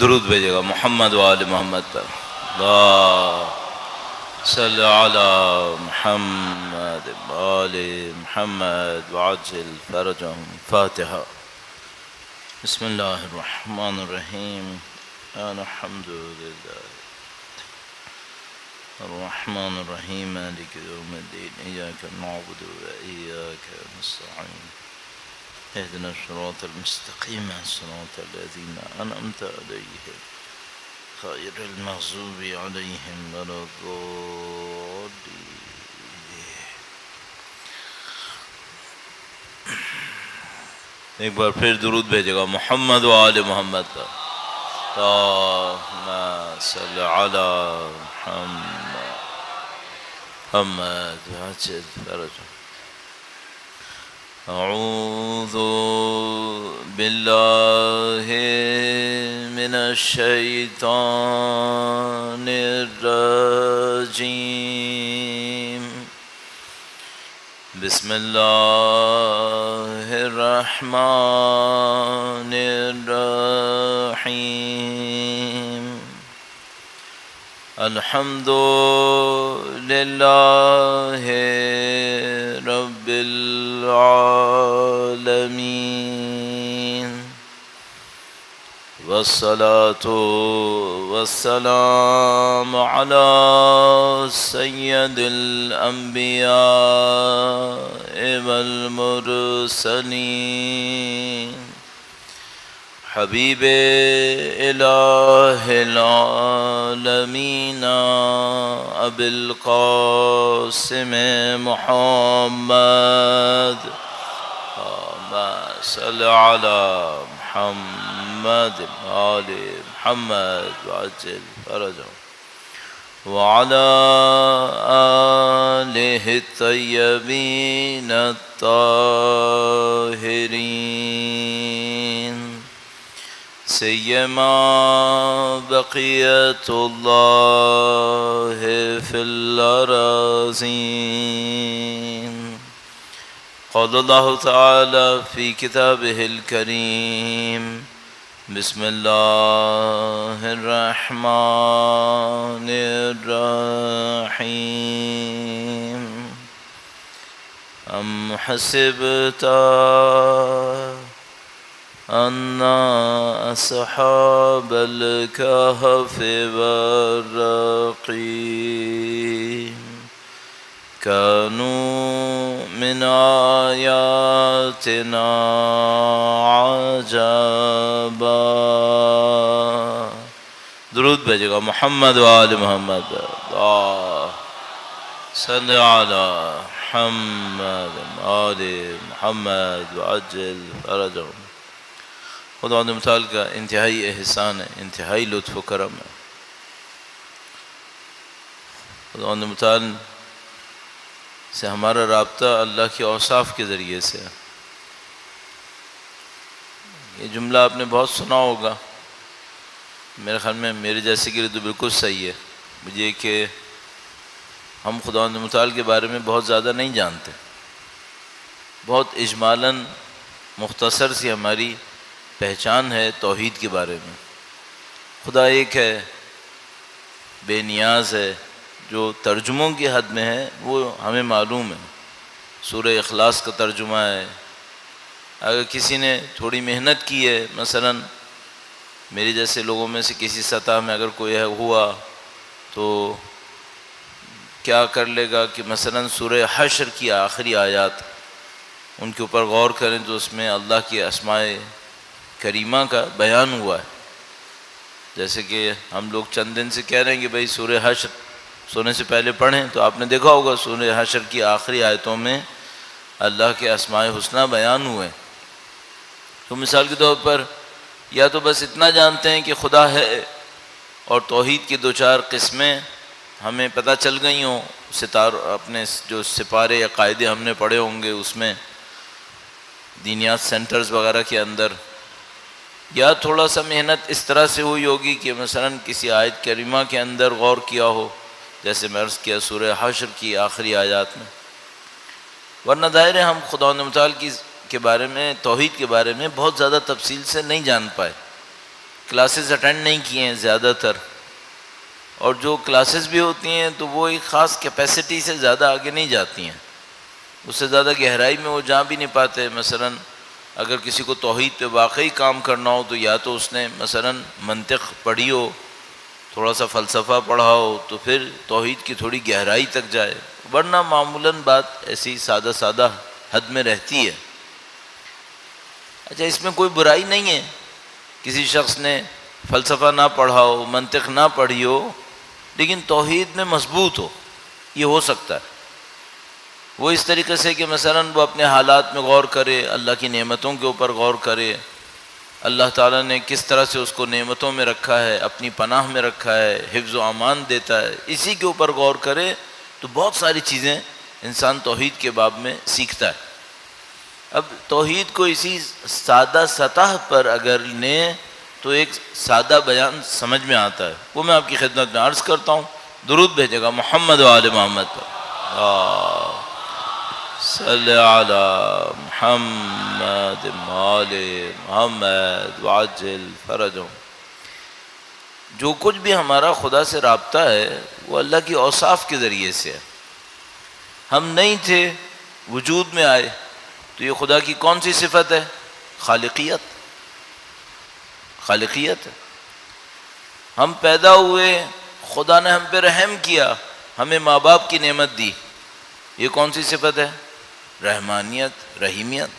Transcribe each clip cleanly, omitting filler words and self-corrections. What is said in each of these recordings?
درود بھیجے گا محمد و آل محمد پر. اللہ صلی علی محمد و آل محمد وعجل فرجهم. فاتحہ. بسم اللہ الرحمن الرحیم. الحمد للہ الرحمن الرحیم مالک یوم الدین. ایاک نعبد و ایاک نستعین. اهدنا الصراط المستقيم صراط الذين أنعمت عليهم غير المغضوب عليهم ولا الضالين. ایک بار پھر درود بھیجے گا محمد و آل محمد پر. اللهم صل على محمد وعجل فرجهم. اعوذ باللہ من الشیطان الرجیم. بسم اللہ الرحمن الرحیم. الحمد للہ رب العالمین والصلاة والسلام علی سید الانبیاء والمرسلین حبیب الہ العالمین ابی القاسم محمد. صلی علی محمد آل محمد وعجل فرجهم وعلى آلہ الطیبین الطاہرین سیما بقیت اللہ فی الارضین. قال اللہ تعالی فی کتابہ الکریم. بسم اللہ الرحمن الرحیم. ام حسبت ان اصحاب الکہف والرقیم كانوا من آياتنا عجبا. درود بھیجے گا محمد و آل محمد. اللہ صلی علی محمد آل محمد وعجل فرجهم. خدا متعال کا انتہائی احسان ہے، انتہائی لطف و کرم ہے. خدا متعال سے ہمارا رابطہ اللہ کے اوصاف کے ذریعے سے. یہ جملہ آپ نے بہت سنا ہوگا، میرے خیال میں میرے جیسے کے لیے تو بالکل صحیح ہے مجھے کہ ہم خداوند متعال کے بارے میں بہت زیادہ نہیں جانتے. بہت اجمالاً مختصر سی ہماری پہچان ہے توحید کے بارے میں. خدا ایک ہے، بے نیاز ہے. جو ترجموں کی حد میں ہے وہ ہمیں معلوم ہے. سورہ اخلاص کا ترجمہ ہے. اگر کسی نے تھوڑی محنت کی ہے، مثلا میرے جیسے لوگوں میں سے کسی سطح میں اگر کوئی ہوا تو کیا کر لے گا کہ مثلا سورہ حشر کی آخری آیات ان کے اوپر غور کریں تو اس میں اللہ کی اسماء کریمہ کا بیان ہوا ہے. جیسے کہ ہم لوگ چند دن سے کہہ رہے ہیں کہ بھئی سورہ حشر سونے سے پہلے پڑھیں، تو آپ نے دیکھا ہوگا سورہ حشر کی آخری آیتوں میں اللہ کے اسماء حسنہ بیان ہوئے. تو مثال کے طور پر یا تو بس اتنا جانتے ہیں کہ خدا ہے اور توحید کی دو چار قسمیں ہمیں پتہ چل گئی ہوں، اپنے جو سپارے یا قاعدے ہم نے پڑھے ہوں گے اس میں دینیات سینٹرز وغیرہ کے اندر، یا تھوڑا سا محنت اس طرح سے ہوئی ہوگی کہ مثلا کسی آیت کریمہ کے اندر غور کیا ہو، جیسے میں عرض کیا سورہ حشر کی آخری آیات میں. ورنہ ظاہر ہے ہم خداوند متعال کے بارے میں، توحید کے بارے میں بہت زیادہ تفصیل سے نہیں جان پائے. کلاسز اٹینڈ نہیں کیے ہیں زیادہ تر، اور جو کلاسز بھی ہوتی ہیں تو وہ ایک خاص کیپیسٹی سے زیادہ آگے نہیں جاتی ہیں، اس سے زیادہ گہرائی میں وہ جا بھی نہیں پاتے۔ مثلا اگر کسی کو توحید پہ واقعی کام کرنا ہو تو یا تو اس نے مثلا منطق پڑھی ہو، تھوڑا سا فلسفہ پڑھا ہو، تو پھر توحید کی تھوڑی گہرائی تک جائے، ورنہ معمولاً بات ایسی سادہ سادہ حد میں رہتی ہے۔ اچھا، اس میں کوئی برائی نہیں ہے، کسی شخص نے فلسفہ نہ پڑھا ہو، منطق نہ پڑھی ہو، لیکن توحید میں مضبوط ہو، یہ ہو سکتا ہے۔ وہ اس طریقے سے کہ مثلاً وہ اپنے حالات میں غور کرے، اللہ کی نعمتوں کے اوپر غور کرے، اللہ تعالیٰ نے کس طرح سے اس کو نعمتوں میں رکھا ہے، اپنی پناہ میں رکھا ہے، حفظ و امان دیتا ہے، اسی کے اوپر غور کرے تو بہت ساری چیزیں انسان توحید کے باب میں سیکھتا ہے۔ اب توحید کو اسی سادہ سطح پر اگر لیں تو ایک سادہ بیان سمجھ میں آتا ہے، وہ میں آپ کی خدمت میں عرض کرتا ہوں۔ درود بھیجے گا محمد و آل محمد پر، صلی علی محمد آل محمد وعجل فرجهم۔ جو کچھ بھی ہمارا خدا سے رابطہ ہے وہ اللہ کی اوصاف کے ذریعے سے ہے۔ ہم نہیں تھے، وجود میں آئے، تو یہ خدا کی کون سی صفت ہے؟ خالقیت، خالقیت ہے۔ ہم پیدا ہوئے، خدا نے ہم پہ رحم کیا، ہمیں ماں باپ کی نعمت دی، یہ کون سی صفت ہے؟ رحمانیت، رحیمیت۔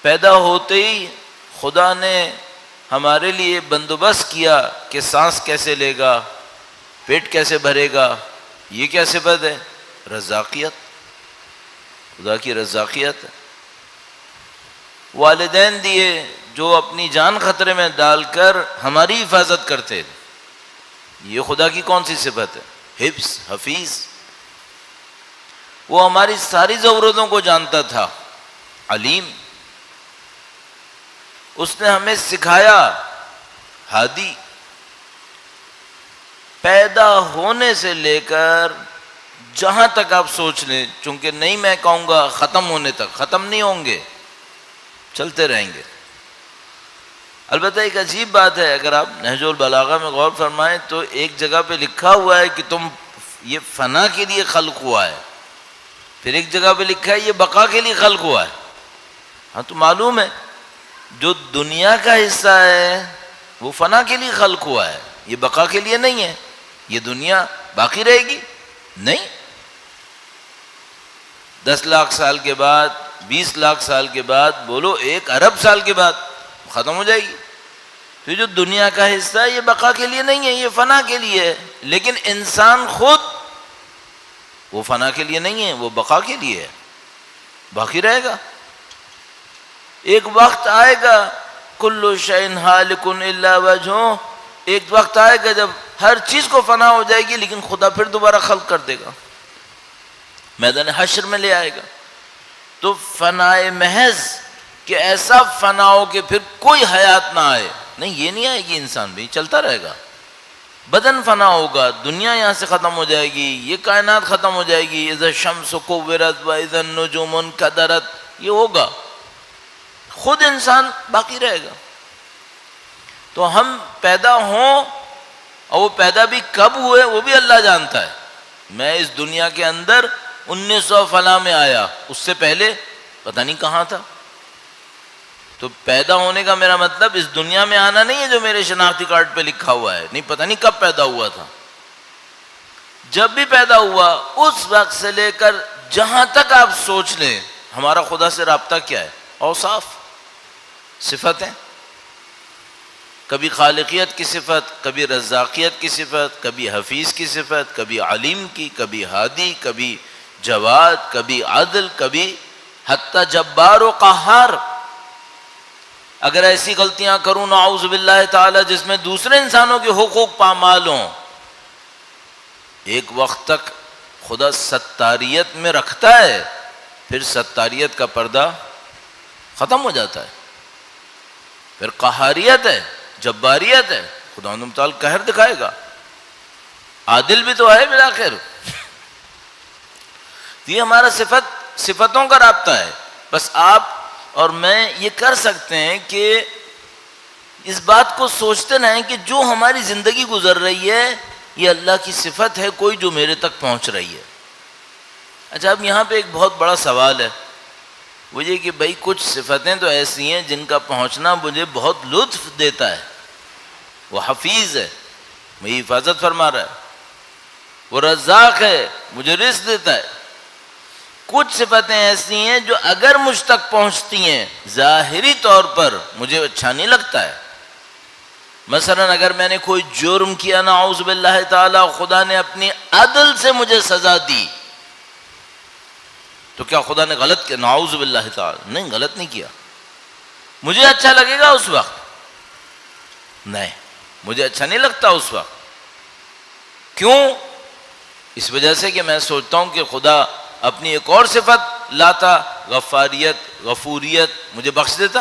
پیدا ہوتے ہی خدا نے ہمارے لیے بندوبست کیا کہ سانس کیسے لے گا، پیٹ کیسے بھرے گا، یہ کیا صفت ہے؟ رزاقیت، خدا کی رزاقیت۔ والدین دیے جو اپنی جان خطرے میں ڈال کر ہماری حفاظت کرتے، یہ خدا کی کون سی صفت ہے؟ حفظ، حفیظ۔ وہ ہماری ساری ضرورتوں کو جانتا تھا، علیم۔ اس نے ہمیں سکھایا، ہادی۔ پیدا ہونے سے لے کر جہاں تک آپ سوچ لیں، چونکہ نہیں میں کہوں گا ختم ہونے تک، ختم نہیں ہوں گے، چلتے رہیں گے۔ البتہ ایک عجیب بات ہے، اگر آپ نہج البلاغہ میں غور فرمائیں تو ایک جگہ پہ لکھا ہوا ہے کہ تم یہ فنا کے لیے خلق ہوا ہے، پھر ایک جگہ پہ لکھا ہے یہ بقا کے لیے خلق ہوا ہے۔ ہاں تو معلوم ہے جو دنیا کا حصہ ہے وہ فنا کے لیے خلق ہوا ہے، یہ بقا کے لیے نہیں ہے۔ یہ دنیا باقی رہے گی نہیں، 10 لاکھ سال کے بعد، 20 لاکھ سال کے بعد، بولو 1 ارب سال کے بعد ختم ہو جائے گی۔ تو جو دنیا کا حصہ ہے یہ بقا کے لیے نہیں ہے، یہ فنا کے لیے ہے۔ لیکن انسان خود وہ فنا کے لیے نہیں ہے، وہ بقا کے لیے ہے، باقی رہے گا۔ ایک وقت آئے گا کل شیء ہالک الا وجہہ، ایک وقت آئے گا جب ہر چیز کو فنا ہو جائے گی، لیکن خدا پھر دوبارہ خلق کر دے گا، میدان حشر میں لے آئے گا۔ تو فنائے محض کہ ایسا فنا ہو کہ پھر کوئی حیات نہ آئے، نہیں، یہ نہیں آئے گی۔ انسان بھی چلتا رہے گا، بدن فنا ہوگا، دنیا یہاں سے ختم ہو جائے گی، یہ کائنات ختم ہو جائے گی، اذا الشمس کورت واذا النجوم انکدرت، یہ ہوگا، خود انسان باقی رہے گا۔ تو ہم پیدا ہوں، اور وہ پیدا بھی کب ہوئے وہ بھی اللہ جانتا ہے۔ میں اس دنیا کے اندر 1900 فلاں میں آیا، اس سے پہلے پتہ نہیں کہاں تھا۔ تو پیدا ہونے کا میرا مطلب اس دنیا میں آنا نہیں ہے جو میرے شناختی کارڈ پہ لکھا ہوا ہے، نہیں، پتہ نہیں کب پیدا ہوا تھا۔ جب بھی پیدا ہوا اس وقت سے لے کر جہاں تک آپ سوچ لیں ہمارا خدا سے رابطہ کیا ہے؟ اوصاف، صفتیں، کبھی خالقیت کی صفت، کبھی رزاقیت کی صفت، کبھی حفیظ کی صفت، کبھی علیم کی، کبھی ہادی، کبھی جواد، کبھی عدل، کبھی حتی جبار و قہار۔ اگر ایسی غلطیاں کروں نعوذ باللہ تعالی جس میں دوسرے انسانوں کے حقوق پامال ہوں، ایک وقت تک خدا ستاریت میں رکھتا ہے، پھر ستاریت کا پردہ ختم ہو جاتا ہے، پھر قہاریت ہے، جباریت ہے، خدا متعال قہر دکھائے گا۔ عادل بھی تو ہے بالآخر۔ یہ ہمارا صفتوں کا رابطہ ہے۔ بس آپ اور میں یہ کر سکتے ہیں کہ اس بات کو سوچتے رہیں کہ جو ہماری زندگی گزر رہی ہے یہ اللہ کی صفت ہے کوئی جو میرے تک پہنچ رہی ہے. اچھا اب یہاں پہ ایک بہت بڑا سوال ہے، وہ یہ کہ بھائی کچھ صفتیں تو ایسی ہیں جن کا پہنچنا مجھے بہت لطف دیتا ہے. وہ حفیظ ہے، میری حفاظت فرما رہا ہے، وہ رزاق ہے، مجھے رزق دیتا ہے. کچھ صفتیں ایسی ہیں جو اگر مجھ تک پہنچتی ہیں ظاہری طور پر مجھے اچھا نہیں لگتا ہے. مثلا اگر میں نے کوئی جرم کیا نعوذ باللہ تعالی، خدا نے اپنی عدل سے مجھے سزا دی، تو کیا خدا نے غلط کیا؟ نعوذ باللہ تعالی نہیں، غلط نہیں کیا. مجھے اچھا لگے گا اس وقت؟ نہیں، مجھے اچھا نہیں لگتا اس وقت. کیوں؟ اس وجہ سے کہ میں سوچتا ہوں کہ خدا اپنی ایک اور صفت لاتا، غفاریت، غفوریت، مجھے بخش دیتا.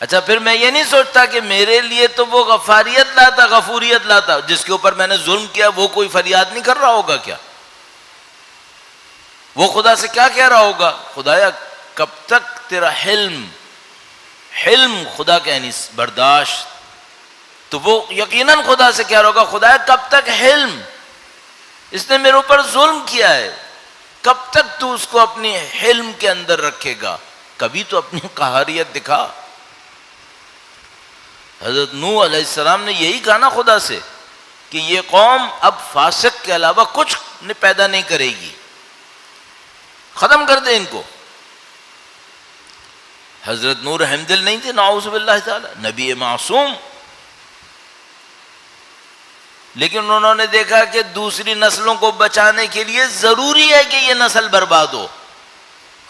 اچھا پھر میں یہ نہیں سوچتا کہ میرے لیے تو وہ غفاریت لاتا، غفوریت لاتا، جس کے اوپر میں نے ظلم کیا وہ کوئی فریاد نہیں کر رہا ہوگا کیا؟ وہ خدا سے کیا کہہ رہا ہوگا؟ خدایا کب تک تیرا حلم، حلم خدا کا یعنی برداشت، تو وہ یقیناً خدا سے کہہ رہا ہوگا خدایا کب تک حلم، اس نے میرے اوپر ظلم کیا ہے، کب تک تو اس کو اپنی حلم کے اندر رکھے گا؟ کبھی تو اپنی قہاریت دکھا. حضرت نوح علیہ السلام نے یہی کہا نا خدا سے کہ یہ قوم اب فاسق کے علاوہ کچھ پیدا نہیں کرے گی، ختم کر دے ان کو. حضرت نوح رحم دل نہیں تھے نعوذ باللہ تعالی، نبی معصوم، لیکن انہوں نے دیکھا کہ دوسری نسلوں کو بچانے کے لیے ضروری ہے کہ یہ نسل برباد ہو،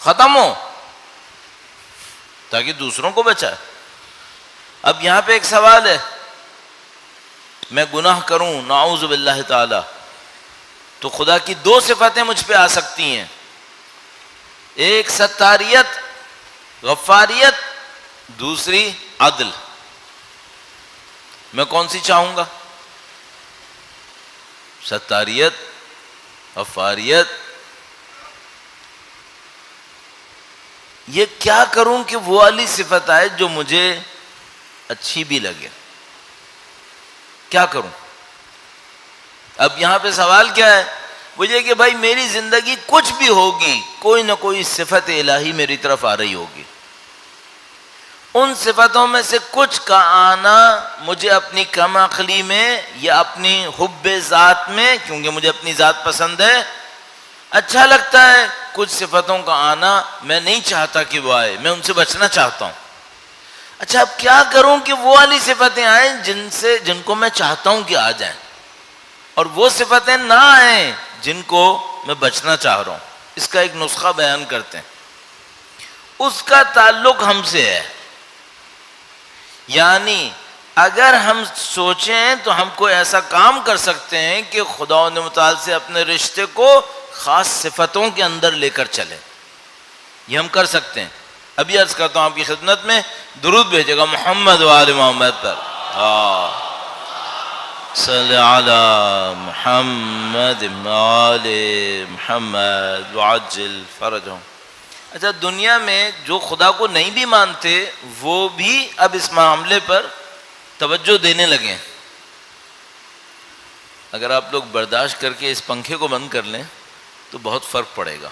ختم ہو، تاکہ دوسروں کو بچائے. اب یہاں پہ ایک سوال ہے، میں گناہ کروں نعوذ باللہ تعالی تو خدا کی دو صفتیں مجھ پہ آ سکتی ہیں، ایک ستاریت، غفاریت، دوسری عدل. میں کون سی چاہوں گا؟ ستاریت، غفاریت. یہ کیا کروں کہ وہ والی صفت آئے جو مجھے اچھی بھی لگے؟ کیا کروں؟ اب یہاں پہ سوال کیا ہے؟ وہ یہ کہ بھائی میری زندگی کچھ بھی ہوگی، کوئی نہ کوئی صفت الہی میری طرف آ رہی ہوگی. ان صفتوں میں سے کچھ کا آنا مجھے اپنی کم عقلی میں یا اپنی حب ذات میں، کیونکہ مجھے اپنی ذات پسند ہے، اچھا لگتا ہے. کچھ صفتوں کا آنا میں نہیں چاہتا کہ وہ آئے، میں ان سے بچنا چاہتا ہوں. اچھا اب کیا کروں کہ وہ والی صفتیں آئیں جن کو میں چاہتا ہوں کہ آ جائیں، اور وہ صفتیں نہ آئیں جن کو میں بچنا چاہ رہا ہوں. اس کا ایک نسخہ بیان کرتے ہیں. اس کا تعلق ہم سے ہے، یعنی اگر ہم سوچیں تو ہم کوئی ایسا کام کر سکتے ہیں کہ خدا نے متعال سے اپنے رشتے کو خاص صفتوں کے اندر لے کر چلے. یہ ہم کر سکتے ہیں. ابھی عرض کرتا ہوں آپ کی خدمت میں، درود بھیجے گا محمد و آل محمد پر. صلی علی محمد و آل محمد وعجل فرجہم. اچھا دنیا میں جو خدا کو نہیں بھی مانتے وہ بھی اب اس معاملے پر توجہ دینے لگے. اگر آپ لوگ برداشت کر کے اس پنکھے کو بند کر لیں تو بہت فرق پڑے گا.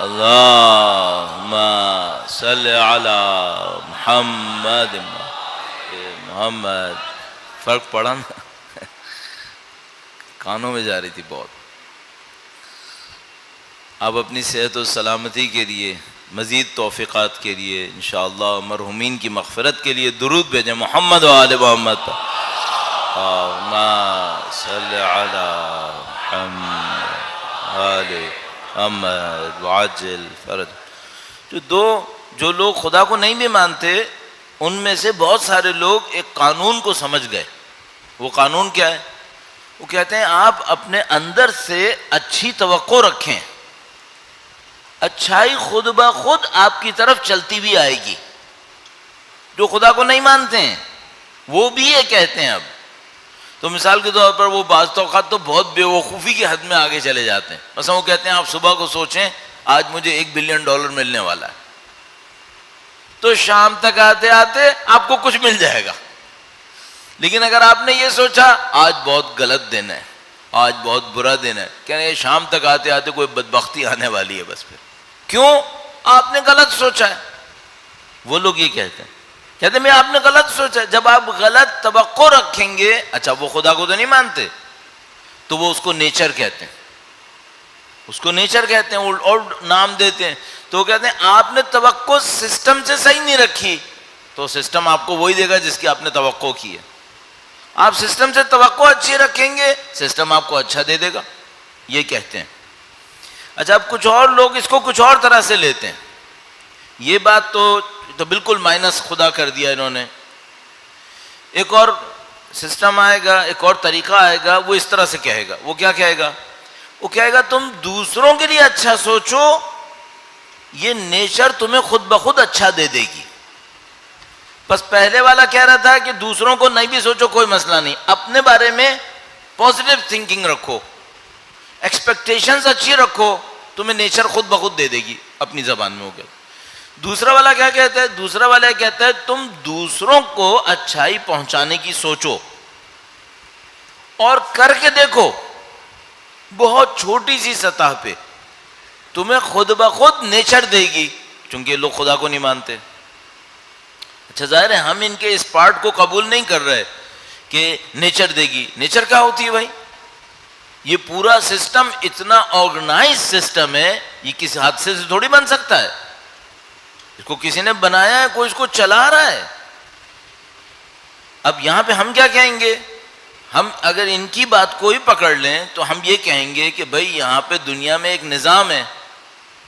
اللہم صلی علی محمد محمد. فرق پڑا نا؟ کانوں میں جا رہی تھی بہت. آپ اپنی صحت و سلامتی کے لیے، مزید توفیقات کے لیے، انشاءاللہ مرحومین کی مغفرت کے لیے درود بھیجیں محمد و آل محمد پر. اللہم صلی علی محمد آل محمد وعجل فرج. جو لوگ خدا کو نہیں بھی مانتے ان میں سے بہت سارے لوگ ایک قانون کو سمجھ گئے. وہ قانون کیا ہے؟ وہ کہتے ہیں آپ اپنے اندر سے اچھی توقع رکھیں، اچھائی خود بخود آپ کی طرف چلتی بھی آئے گی. جو خدا کو نہیں مانتے ہیں وہ بھی یہ کہتے ہیں. اب تو مثال کے طور پر وہ بعض اوقات تو بہت بے وقوفی کی حد میں آگے چلے جاتے ہیں. مثلا وہ کہتے ہیں آپ صبح کو سوچیں آج مجھے $1 بلین ملنے والا ہے، تو شام تک آتے آتے آپ کو کچھ مل جائے گا. لیکن اگر آپ نے یہ سوچا آج بہت غلط دن ہے، آج بہت برا دن ہے، کہ شام تک آتے آتے کوئی بدبختی آنے والی ہے، بس پھر کیوں؟ آپ نے غلط سوچا ہے. وہ لوگ یہ کہتے ہیں میں آپ نے غلط سوچا. جب آپ غلط توقع رکھیں گے، اچھا وہ خدا کو تو نہیں مانتے، تو وہ اس کو نیچر کہتے ہیں، اس کو نیچر کہتے ہیں اور نام دیتے ہیں. تو وہ کہتے ہیں آپ نے توقع سسٹم سے صحیح نہیں رکھی، تو سسٹم آپ کو وہی دے گا جس کی آپ نے توقع کی ہے. آپ سسٹم سے توقع اچھی رکھیں گے، سسٹم آپ کو اچھا دے دے گا، یہ کہتے ہیں. اچھا اب کچھ اور لوگ اس کو کچھ اور طرح سے لیتے ہیں. یہ بات تو بالکل مائنس خدا کر دیا انہوں نے. ایک اور سسٹم آئے گا، ایک اور طریقہ آئے گا، وہ اس طرح سے کہے گا. وہ کیا کہے گا؟ وہ کہے گا تم دوسروں کے لیے اچھا سوچو، یہ نیچر تمہیں خود بخود اچھا دے دے گی. بس پہلے والا کہہ رہا تھا کہ دوسروں کو نہیں بھی سوچو کوئی مسئلہ نہیں، اپنے بارے میں پازیٹیو تھنکنگ رکھو، ایکسپیکٹیشنز اچھی رکھو، تمہیں نیچر خود بخود دے دے گی. اپنی زبان میں ہو گیا. دوسرا والا کیا کہتا ہے؟ دوسرا والا کہتا ہے تم دوسروں کو اچھائی پہنچانے کی سوچو اور کر کے دیکھو، بہت چھوٹی سی سطح پہ تمہیں خود بخود نیچر دے گی. چونکہ لوگ خدا کو نہیں مانتے. اچھا ظاہر ہے ہم ان کے اس پارٹ کو قبول نہیں کر رہے کہ نیچر دے گی. نیچر کیا ہوتی ہے بھائی؟ یہ پورا سسٹم اتنا آرگنائز سسٹم ہے، یہ کسی حادثے سے تھوڑی بن سکتا ہے. اس کو کسی نے بنایا ہے، کوئی اس کو چلا رہا ہے. اب یہاں پہ ہم کیا کہیں گے؟ ہم اگر ان کی بات کو ہی پکڑ لیں تو ہم یہ کہیں گے کہ بھائی یہاں پہ دنیا میں ایک نظام ہے.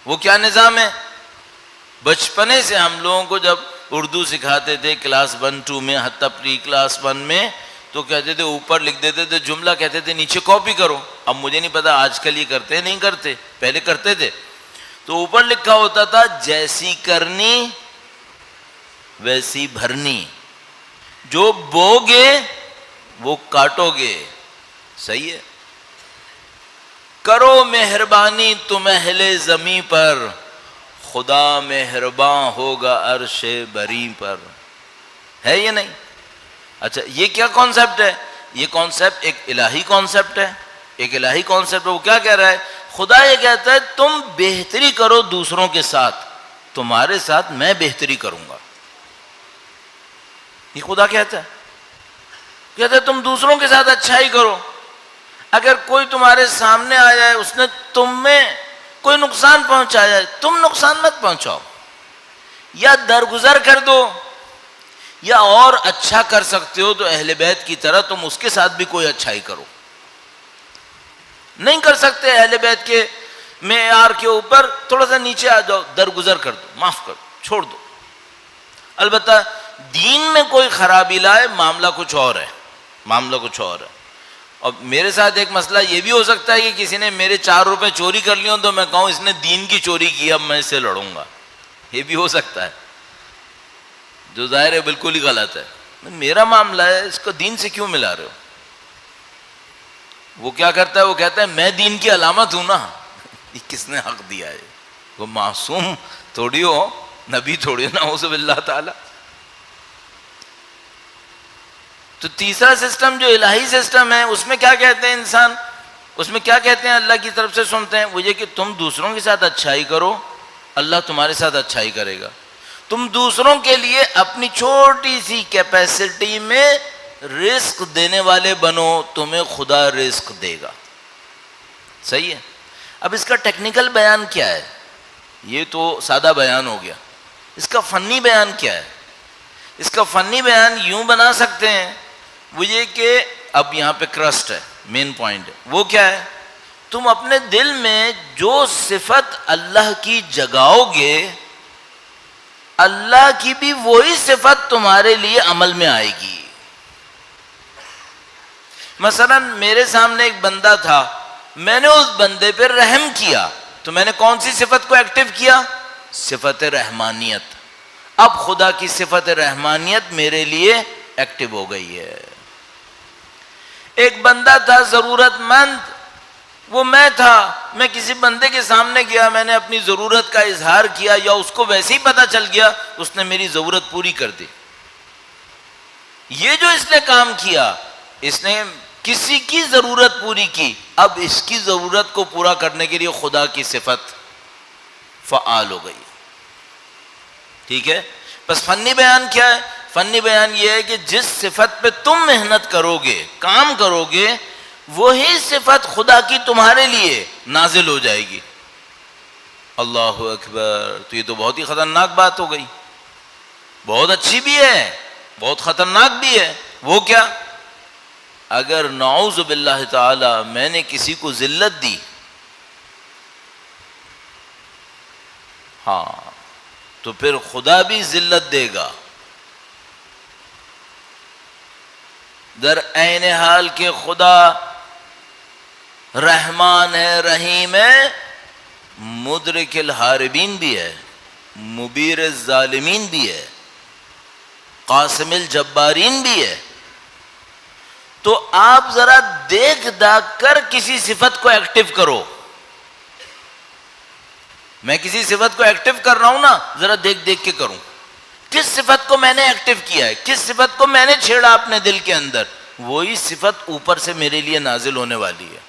وہ کیا نظام ہے؟ بچپنے سے ہم لوگوں کو جب اردو سکھاتے تھے کلاس 1-2 میں، حتیٰ پری کلاس 1 میں، تو کہتے تھے اوپر لکھ دیتے تھے جملہ، کہتے تھے نیچے کاپی کرو. اب مجھے نہیں پتا آج کل یہ کرتے ہیں نہیں کرتے، پہلے کرتے تھے. تو اوپر لکھا ہوتا تھا جیسی کرنی ویسی بھرنی، جو بوگے وہ کاٹو گے. صحیح ہے. کرو مہربانی تم اہل زمیں پر، خدا مہرباں ہوگا عرش بری پر. ہے یہ نہیں؟ اچھا یہ کیا کانسیپٹ ہے؟ یہ کانسیپٹ ایک الہی کانسیپٹ ہے. ایک الہی کانسیپٹ ہے. وہ کیا کہہ رہا ہے؟ خدا یہ کہتا ہے تم بہتری کرو دوسروں کے ساتھ، تمہارے ساتھ میں بہتری کروں گا. یہ خدا کہتا ہے. کہتا ہے تم دوسروں کے ساتھ اچھائی کرو. اگر کوئی تمہارے سامنے آ جائے، اس نے تم میں کوئی نقصان پہنچایا ہے، تم نقصان مت پہنچاؤ، یا درگزر کر دو، یا اور اچھا کر سکتے ہو تو اہل بیت کی طرح تم اس کے ساتھ بھی کوئی اچھائی کرو. نہیں کر سکتے اہل بیت کے معیار کے اوپر، تھوڑا سا نیچے آ جاؤ، درگزر کر دو، معاف کر دو، چھوڑ دو. البتہ دین میں کوئی خرابی لائے معاملہ کچھ اور ہے، معاملہ کچھ اور ہے. اور میرے ساتھ ایک مسئلہ یہ بھی ہو سکتا ہے کہ کسی نے میرے 4 روپے چوری کر لیے تو میں کہوں اس نے دین کی چوری کی، اب میں اس سے لڑوں گا. یہ بھی ہو سکتا ہے، جو ظاہر ہے بالکل ہی غلط ہے. میرا معاملہ ہے، اس کو دین سے کیوں ملا رہے ہو؟ وہ کیا کرتا ہے؟ وہ کہتا ہے میں دین کی علامت ہوں نا. یہ کس نے حق دیا ہے؟ وہ معصوم تھوڑی ہو، نبی تھوڑی نہ ہو سب اللہ تعالی. تو تیسرا سسٹم جو الہی سسٹم ہے، اس میں کیا کہتے ہیں انسان؟ اس میں کیا کہتے ہیں؟ اللہ کی طرف سے سنتے ہیں وہ یہ کہ تم دوسروں کے ساتھ اچھائی کرو، اللہ تمہارے ساتھ اچھائی کرے گا. تم دوسروں کے لیے اپنی چھوٹی سی کیپیسٹی میں رزق دینے والے بنو، تمہیں خدا رزق دے گا. صحیح ہے. اب اس کا ٹیکنیکل بیان کیا ہے؟ یہ تو سادہ بیان ہو گیا. اس کا فنی بیان کیا ہے؟ اس کا فنی بیان یوں بنا سکتے ہیں وہ یہ کہ اب یہاں پہ کرسٹ ہے، مین پوائنٹ ہے. وہ کیا ہے؟ تم اپنے دل میں جو صفت اللہ کی جگاؤ گے، اللہ کی بھی وہی صفت تمہارے لیے عمل میں آئے گی. مثلا میرے سامنے ایک بندہ تھا، میں نے اس بندے پہ رحم کیا تو میں نے کون سی صفت کو ایکٹیو کیا؟ صفت رحمانیت. اب خدا کی صفت رحمانیت میرے لیے ایکٹیو ہو گئی ہے. ایک بندہ تھا ضرورت مند، وہ میں تھا، میں کسی بندے کے سامنے گیا، میں نے اپنی ضرورت کا اظہار کیا، یا اس کو ویسے ہی پتہ چل گیا، اس نے میری ضرورت پوری کر دی۔ یہ جو اس نے کام کیا، اس نے کسی کی ضرورت پوری کی، اب اس کی ضرورت کو پورا کرنے کے لیے خدا کی صفت فعال ہو گئی۔ ٹھیک ہے، بس فنی بیان کیا ہے؟ فنی بیان یہ ہے کہ جس صفت پہ تم محنت کرو گے، کام کرو گے، وہی صفت خدا کی تمہارے لیے نازل ہو جائے گی۔ اللہ اکبر! تو یہ تو بہت ہی خطرناک بات ہو گئی، بہت اچھی بھی ہے، بہت خطرناک بھی ہے۔ وہ کیا؟ اگر نعوذ باللہ تعالی میں نے کسی کو ذلت دی، ہاں، تو پھر خدا بھی ذلت دے گا۔ در عین حال کہ خدا رحمان ہے، رحیم ہے، مدرک الحاربین بھی ہے، مبیر الظالمین بھی ہے، قاسم الجبارین بھی ہے۔ تو آپ ذرا دیکھ داکھ کر کسی صفت کو ایکٹیو کرو۔ میں کسی صفت کو ایکٹیو کر رہا ہوں نا، ذرا دیکھ دیکھ کے کروں، کس صفت کو میں نے ایکٹیو کیا ہے، کس صفت کو میں نے چھیڑا اپنے دل کے اندر، وہی صفت اوپر سے میرے لیے نازل ہونے والی ہے۔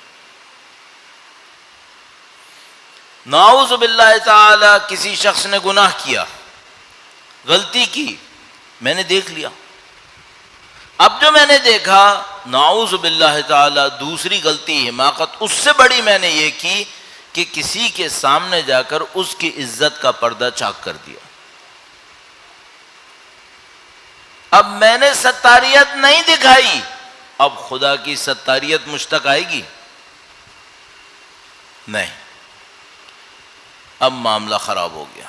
نعوذ باللہ تعالی کسی شخص نے گناہ کیا، غلطی کی، میں نے دیکھ لیا، اب جو میں نے دیکھا، نعوذ باللہ تعالی دوسری غلطی، حماقت اس سے بڑی میں نے یہ کی کہ کسی کے سامنے جا کر اس کی عزت کا پردہ چاک کر دیا۔ اب میں نے ستاریت نہیں دکھائی، اب خدا کی ستاریت مجھ تک آئے گی؟ نہیں، اب معاملہ خراب ہو گیا۔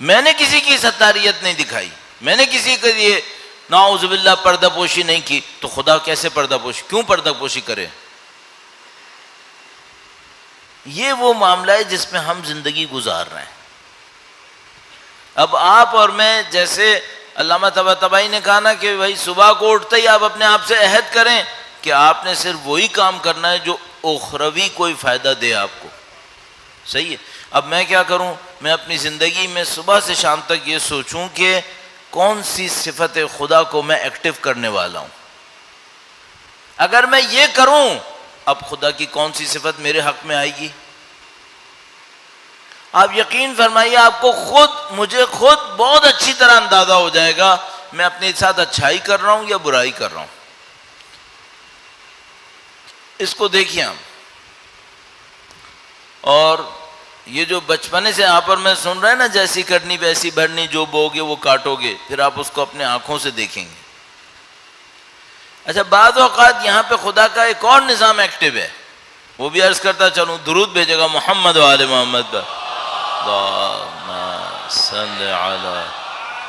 میں نے کسی کی ستاریت نہیں دکھائی، میں نے کسی کے لیے نعوذ باللہ پردہ پوشی نہیں کی، تو خدا کیسے پردہ پوشی، کیوں پردہ پوشی کرے؟ یہ وہ معاملہ ہے جس میں ہم زندگی گزار رہے ہیں۔ اب آپ اور میں، جیسے علامہ طباطبائی نے کہا نا کہ بھائی صبح کو اٹھتے ہی آپ اپنے آپ سے عہد کریں کہ آپ نے صرف وہی کام کرنا ہے جو اخروی کوئی فائدہ دے آپ کو۔ صحیح ہے؟ اب میں کیا کروں؟ میں اپنی زندگی میں صبح سے شام تک یہ سوچوں کہ کون سی صفت خدا کو میں ایکٹیو کرنے والا ہوں۔ اگر میں یہ کروں، اب خدا کی کون سی صفت میرے حق میں آئے گی؟ آپ یقین فرمائیے، آپ کو مجھے خود بہت اچھی طرح اندازہ ہو جائے گا میں اپنے ساتھ اچھائی کر رہا ہوں یا برائی کر رہا ہوں۔ اس کو دیکھیے ہم، اور یہ جو بچپنے سے آپ اور میں سن رہے ہیں نا، جیسی کرنی ویسی بھرنی، جو بوگے وہ کاٹو گے، پھر آپ اس کو اپنے آنکھوں سے دیکھیں گے۔ اچھا، بعض اوقات یہاں پہ خدا کا ایک اور نظام ایکٹیو ہے، وہ بھی عرض کرتا چلوں، درود بھیجے گا محمد و آل محمد پر، اللہم صلی علی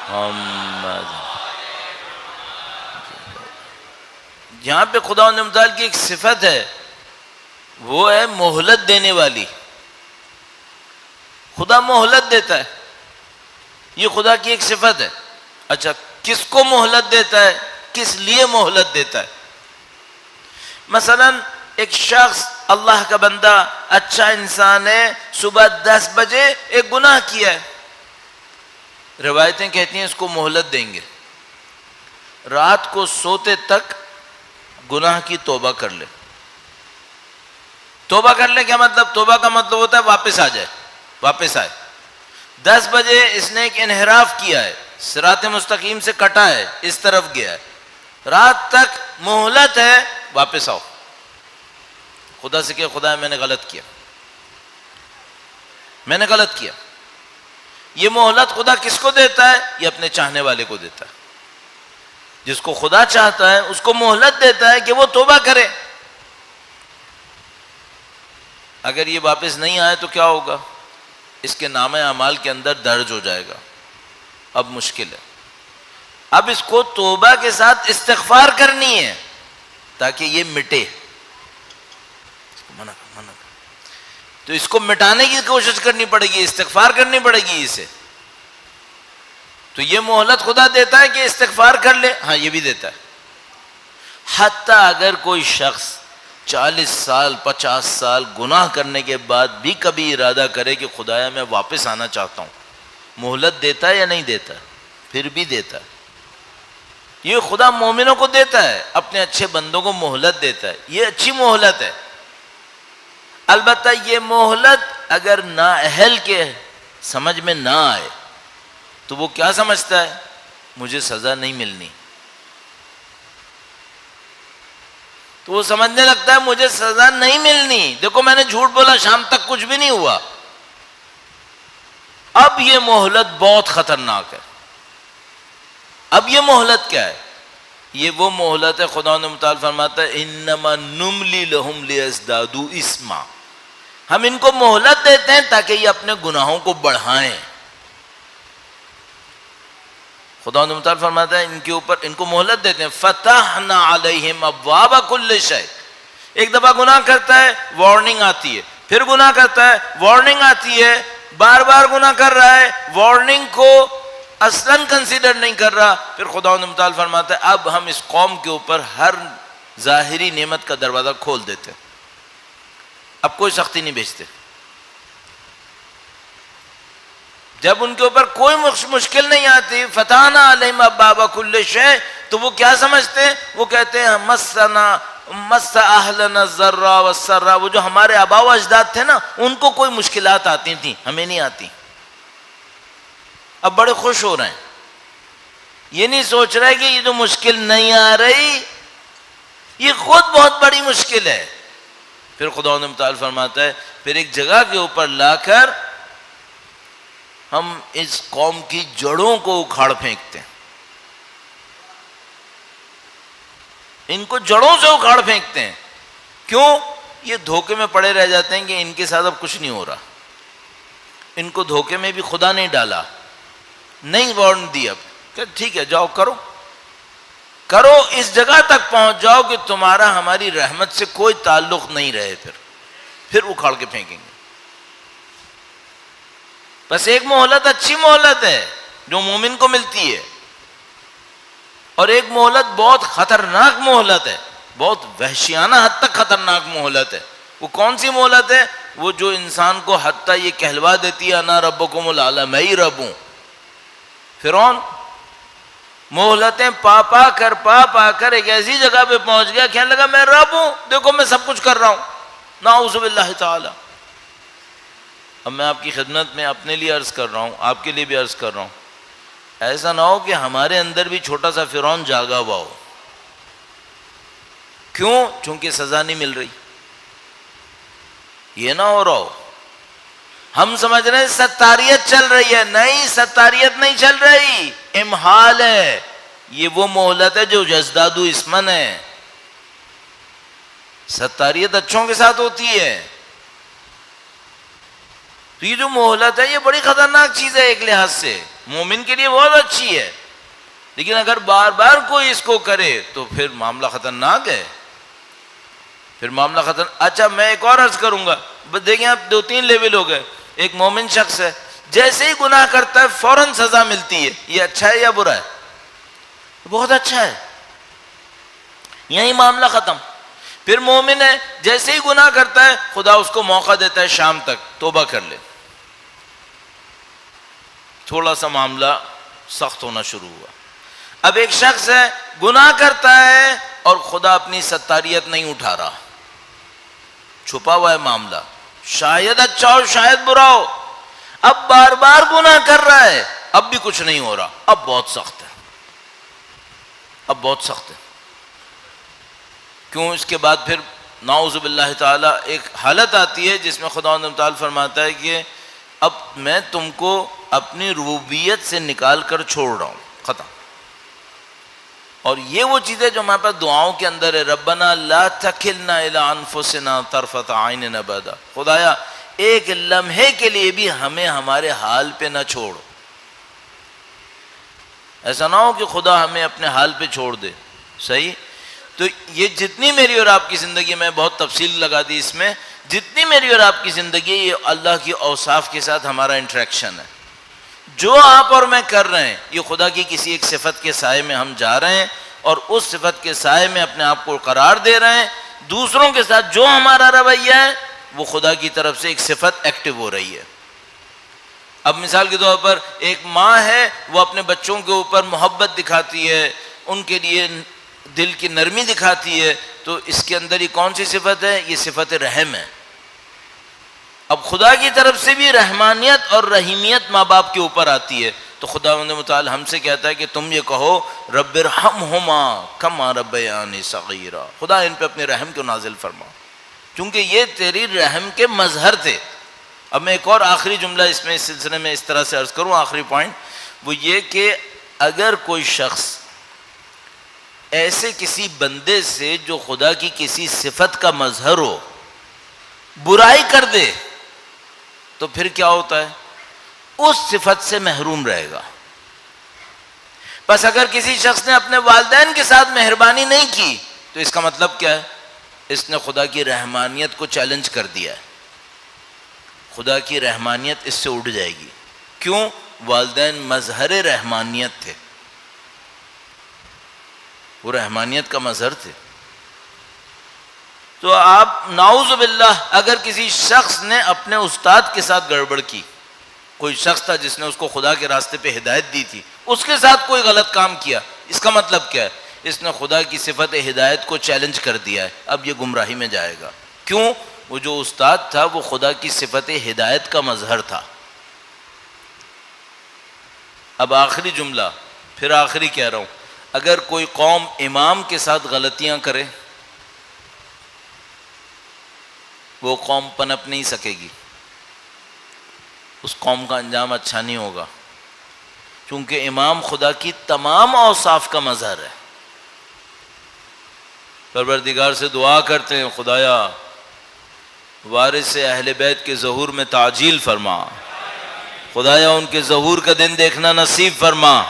محمد۔ یہاں پہ خدا متعال کی ایک صفت ہے، وہ ہے مہلت دینے والی۔ خدا مہلت دیتا ہے، یہ خدا کی ایک صفت ہے۔ اچھا، کس کو مہلت دیتا ہے، کس لیے مہلت دیتا ہے؟ مثلا ایک شخص، اللہ کا بندہ، اچھا انسان ہے، صبح 10 بجے ایک گناہ کیا ہے، روایتیں کہتی ہیں اس کو مہلت دیں گے، رات کو سوتے تک گناہ کی توبہ کر لے۔ توبہ کر لے کیا مطلب؟ توبہ کا مطلب ہوتا ہے واپس آ جائے، واپس آئے۔ 10 بجے اس نے ایک انحراف کیا ہے، صراط مستقیم سے کٹا ہے، اس طرف گیا ہے، رات تک مہلت ہے، واپس آؤ۔ خدا سے کہ خدا میں نے غلط کیا، میں نے غلط کیا۔ یہ مہلت خدا کس کو دیتا ہے؟ یہ اپنے چاہنے والے کو دیتا ہے۔ جس کو خدا چاہتا ہے اس کو مہلت دیتا ہے کہ وہ توبہ کرے۔ اگر یہ واپس نہیں آئے تو کیا ہوگا؟ اس کے نام اعمال کے اندر درج ہو جائے گا۔ اب مشکل ہے، اب اس کو توبہ کے ساتھ استغفار کرنی ہے تاکہ یہ مٹے۔ تو اس کو مٹانے کی کوشش کرنی پڑے گی، استغفار کرنی پڑے گی اسے۔ تو یہ مہلت خدا دیتا ہے کہ استغفار کر لے، ہاں یہ بھی دیتا ہے۔ حتیٰ اگر کوئی شخص 40 سال 50 سال گناہ کرنے کے بعد بھی کبھی ارادہ کرے کہ خدایا میں واپس آنا چاہتا ہوں، مہلت دیتا ہے یا نہیں دیتا؟ پھر بھی دیتا ہے۔ یہ خدا مومنوں کو دیتا ہے، اپنے اچھے بندوں کو مہلت دیتا ہے، یہ اچھی مہلت ہے۔ البتہ یہ مہلت اگر نااہل کے سمجھ میں نہ آئے تو وہ کیا سمجھتا ہے؟ مجھے سزا نہیں ملنی، تو وہ سمجھنے لگتا ہے مجھے سزا نہیں ملنی، دیکھو میں نے جھوٹ بولا، شام تک کچھ بھی نہیں ہوا۔ اب یہ مہلت بہت خطرناک ہے۔ اب یہ مہلت کیا ہے؟ یہ وہ مہلت ہے، خدا نے متعال فرماتا ہے انما نملی لہم لیزدادوا اثما، ہم ان کو مہلت دیتے ہیں تاکہ یہ اپنے گناہوں کو بڑھائیں۔ خدا نے متعال فرماتا ہے ان کے اوپر، ان کو مہلت دیتے ہیں، فتحنا علیہم ابواب کل شیء۔ ایک دفعہ گناہ کرتا ہے، وارننگ آتی ہے، پھر گناہ کرتا ہے، وارننگ آتی ہے، بار بار گناہ کر رہا ہے، وارننگ کو اصلاً کنسیڈر نہیں کر رہا، پھر خدا متعال فرماتا ہے اب ہم اس قوم کے اوپر ہر ظاہری نعمت کا دروازہ کھول دیتے، اب کوئی سختی نہیں بھیجتے۔ جب ان کے اوپر کوئی مشکل نہیں آتی، فتحنا علیہم ابواب کل شیء، تو وہ کیا سمجھتے ہیں؟ وہ کہتے ہیں مس اہلنا الضراء والسراء، وہ جو ہمارے آباء و اجداد تھے نا، ان کو کوئی مشکلات آتی تھیں، ہمیں نہیں آتی۔ اب بڑے خوش ہو رہے ہیں، یہ نہیں سوچ رہے کہ یہ جو مشکل نہیں آ رہی یہ خود بہت بڑی مشکل ہے۔ پھر خدا نے متعال فرماتا ہے پھر ایک جگہ کے اوپر لا کر ہم اس قوم کی جڑوں کو اکھاڑ پھینکتے ہیں، ان کو جڑوں سے اکھاڑ پھینکتے ہیں۔ کیوں؟ یہ دھوکے میں پڑے رہ جاتے ہیں کہ ان کے ساتھ اب کچھ نہیں ہو رہا، ان کو دھوکے میں بھی خدا نہیں ڈالا، نہیں وارن دیا، کہ ٹھیک ہے جاؤ کرو کرو، اس جگہ تک پہنچ جاؤ کہ تمہارا ہماری رحمت سے کوئی تعلق نہیں رہے، پھر اکھاڑ کے پھینکیں گے۔ بس ایک مہلت اچھی مہلت ہے جو مومن کو ملتی ہے، اور ایک مہلت بہت خطرناک مہلت ہے، بہت وحشیانہ حد تک خطرناک مہلت ہے۔ وہ کون سی مہلت ہے؟ وہ جو انسان کو حتیٰ یہ کہلوا دیتی ہے انا ربکم الاعلی، میں ہی رب ہوں۔ فرعون مہلتیں پا کر ایک ایسی جگہ پہ پہنچ گیا، کہنے لگا میں رب ہوں، دیکھو میں سب کچھ کر رہا ہوں، نعوذ باللہ تعالی۔ اب میں آپ کی خدمت میں اپنے لیے عرض کر رہا ہوں، آپ کے لیے بھی عرض کر رہا ہوں، ایسا نہ ہو کہ ہمارے اندر بھی چھوٹا سا فرعون جاگا ہوا ہو۔ کیوں؟ چونکہ سزا نہیں مل رہی، یہ نہ ہو رہا ہو۔ ہم سمجھ رہے ہیں ستاریت چل رہی ہے، نہیں، ستاریت نہیں چل رہی، امہال ہے۔ یہ وہ مہلت ہے جو یزدادوا اسما ہے۔ ستاریت اچھوں کے ساتھ ہوتی ہے، تو یہ جو مہلت ہے یہ بڑی خطرناک چیز ہے، ایک لحاظ سے مومن کے لیے بہت اچھی ہے، لیکن اگر بار بار کوئی اس کو کرے تو پھر معاملہ خطرناک ہے، پھر معاملہ اچھا میں ایک اور عرض کروں گا، دیکھیں آپ 2-3 لیول ہو گئے۔ ایک مومن شخص ہے، جیسے ہی گناہ کرتا ہے فوراً سزا ملتی ہے، یہ اچھا ہے یا برا ہے؟ بہت اچھا ہے، یہی معاملہ ختم۔ پھر مومن ہے، جیسے ہی گناہ کرتا ہے خدا اس کو موقع دیتا ہے شام تک توبہ کر لے، تھوڑا سا معاملہ سخت ہونا شروع ہوا۔ اب ایک شخص ہے گناہ کرتا ہے اور خدا اپنی ستاریت نہیں اٹھا رہا، چھپا ہوا ہے معاملہ، شاید اچھا ہو شاید برا ہو، اب بار بار گناہ کر رہا ہے، اب بھی کچھ نہیں ہو رہا، اب بہت سخت ہے، اب بہت سخت ہے۔ کیوں؟ اس کے بعد پھر نعوذ باللہ تعالی ایک حالت آتی ہے جس میں خدا تعالی فرماتا ہے کہ اب میں تم کو اپنی ربوبیت سے نکال کر چھوڑ رہا ہوں، ختم۔ اور یہ وہ چیزیں جو ہمارے پاس دعاؤں کے اندر ہے، ربنا لا تکلنا الی انفسنا طرفۃ عین ابدا، خدایا ایک لمحے کے لیے بھی ہمیں ہمارے حال پہ نہ چھوڑ۔ ایسا نہ ہو کہ خدا ہمیں اپنے حال پہ چھوڑ دے، صحیح؟ تو یہ جتنی میری اور آپ کی زندگی میں بہت تفصیل لگا دی اس میں، جتنی میری اور آپ کی زندگی یہ اللہ کی اوصاف کے ساتھ ہمارا انٹریکشن ہے، جو آپ اور میں کر رہے ہیں یہ خدا کی کسی ایک صفت کے سائے میں ہم جا رہے ہیں اور اس صفت کے سائے میں اپنے آپ کو قرار دے رہے ہیں۔ دوسروں کے ساتھ جو ہمارا رویہ ہے وہ خدا کی طرف سے ایک صفت ایکٹیو ہو رہی ہے. اب مثال کے طور پر ایک ماں ہے، وہ اپنے بچوں کے اوپر محبت دکھاتی ہے، ان کے لیے دل کی نرمی دکھاتی ہے، تو اس کے اندر یہ کون سی صفت ہے؟ یہ صفت رحم ہے. اب خدا کی طرف سے بھی رحمانیت اور رحیمیت ماں باپ کے اوپر آتی ہے، تو خداوند متعال ہم سے کہتا ہے کہ تم یہ کہو رب ارحمہما کما ربیانی صغیرا، خدا ان پہ اپنے رحم کو نازل فرما، کیونکہ یہ تیری رحم کے مظہر تھے. اب میں ایک اور آخری جملہ اس سلسلے میں اس طرح سے عرض کروں، آخری پوائنٹ وہ یہ کہ اگر کوئی شخص ایسے کسی بندے سے جو خدا کی کسی صفت کا مظہر ہو برائی کر دے تو پھر کیا ہوتا ہے؟ اس صفت سے محروم رہے گا. بس اگر کسی شخص نے اپنے والدین کے ساتھ مہربانی نہیں کی تو اس کا مطلب کیا ہے؟ اس نے خدا کی رحمانیت کو چیلنج کر دیا ہے. خدا کی رحمانیت اس سے اڑ جائے گی. کیوں؟ والدین مظہر رحمانیت تھے، وہ رحمانیت کا مظہر تھے. تو آپ نعوذ باللہ اگر کسی شخص نے اپنے استاد کے ساتھ گڑبڑ کی، کوئی شخص تھا جس نے اس کو خدا کے راستے پہ ہدایت دی تھی، اس کے ساتھ کوئی غلط کام کیا، اس کا مطلب کیا ہے؟ اس نے خدا کی صفت ہدایت کو چیلنج کر دیا ہے، اب یہ گمراہی میں جائے گا. کیوں؟ وہ جو استاد تھا وہ خدا کی صفت ہدایت کا مظہر تھا. اب آخری جملہ، پھر آخری کہہ رہا ہوں، اگر کوئی قوم امام کے ساتھ غلطیاں کرے وہ قوم پنپ نہیں سکے گی، اس قوم کا انجام اچھا نہیں ہوگا، کیونکہ امام خدا کی تمام اوصاف کا مظہر ہے. پروردگار سے دعا کرتے ہیں خدایا وارث اہل بیت کے ظہور میں تعجیل فرما، خدایا ان کے ظہور کا دن دیکھنا نصیب فرما.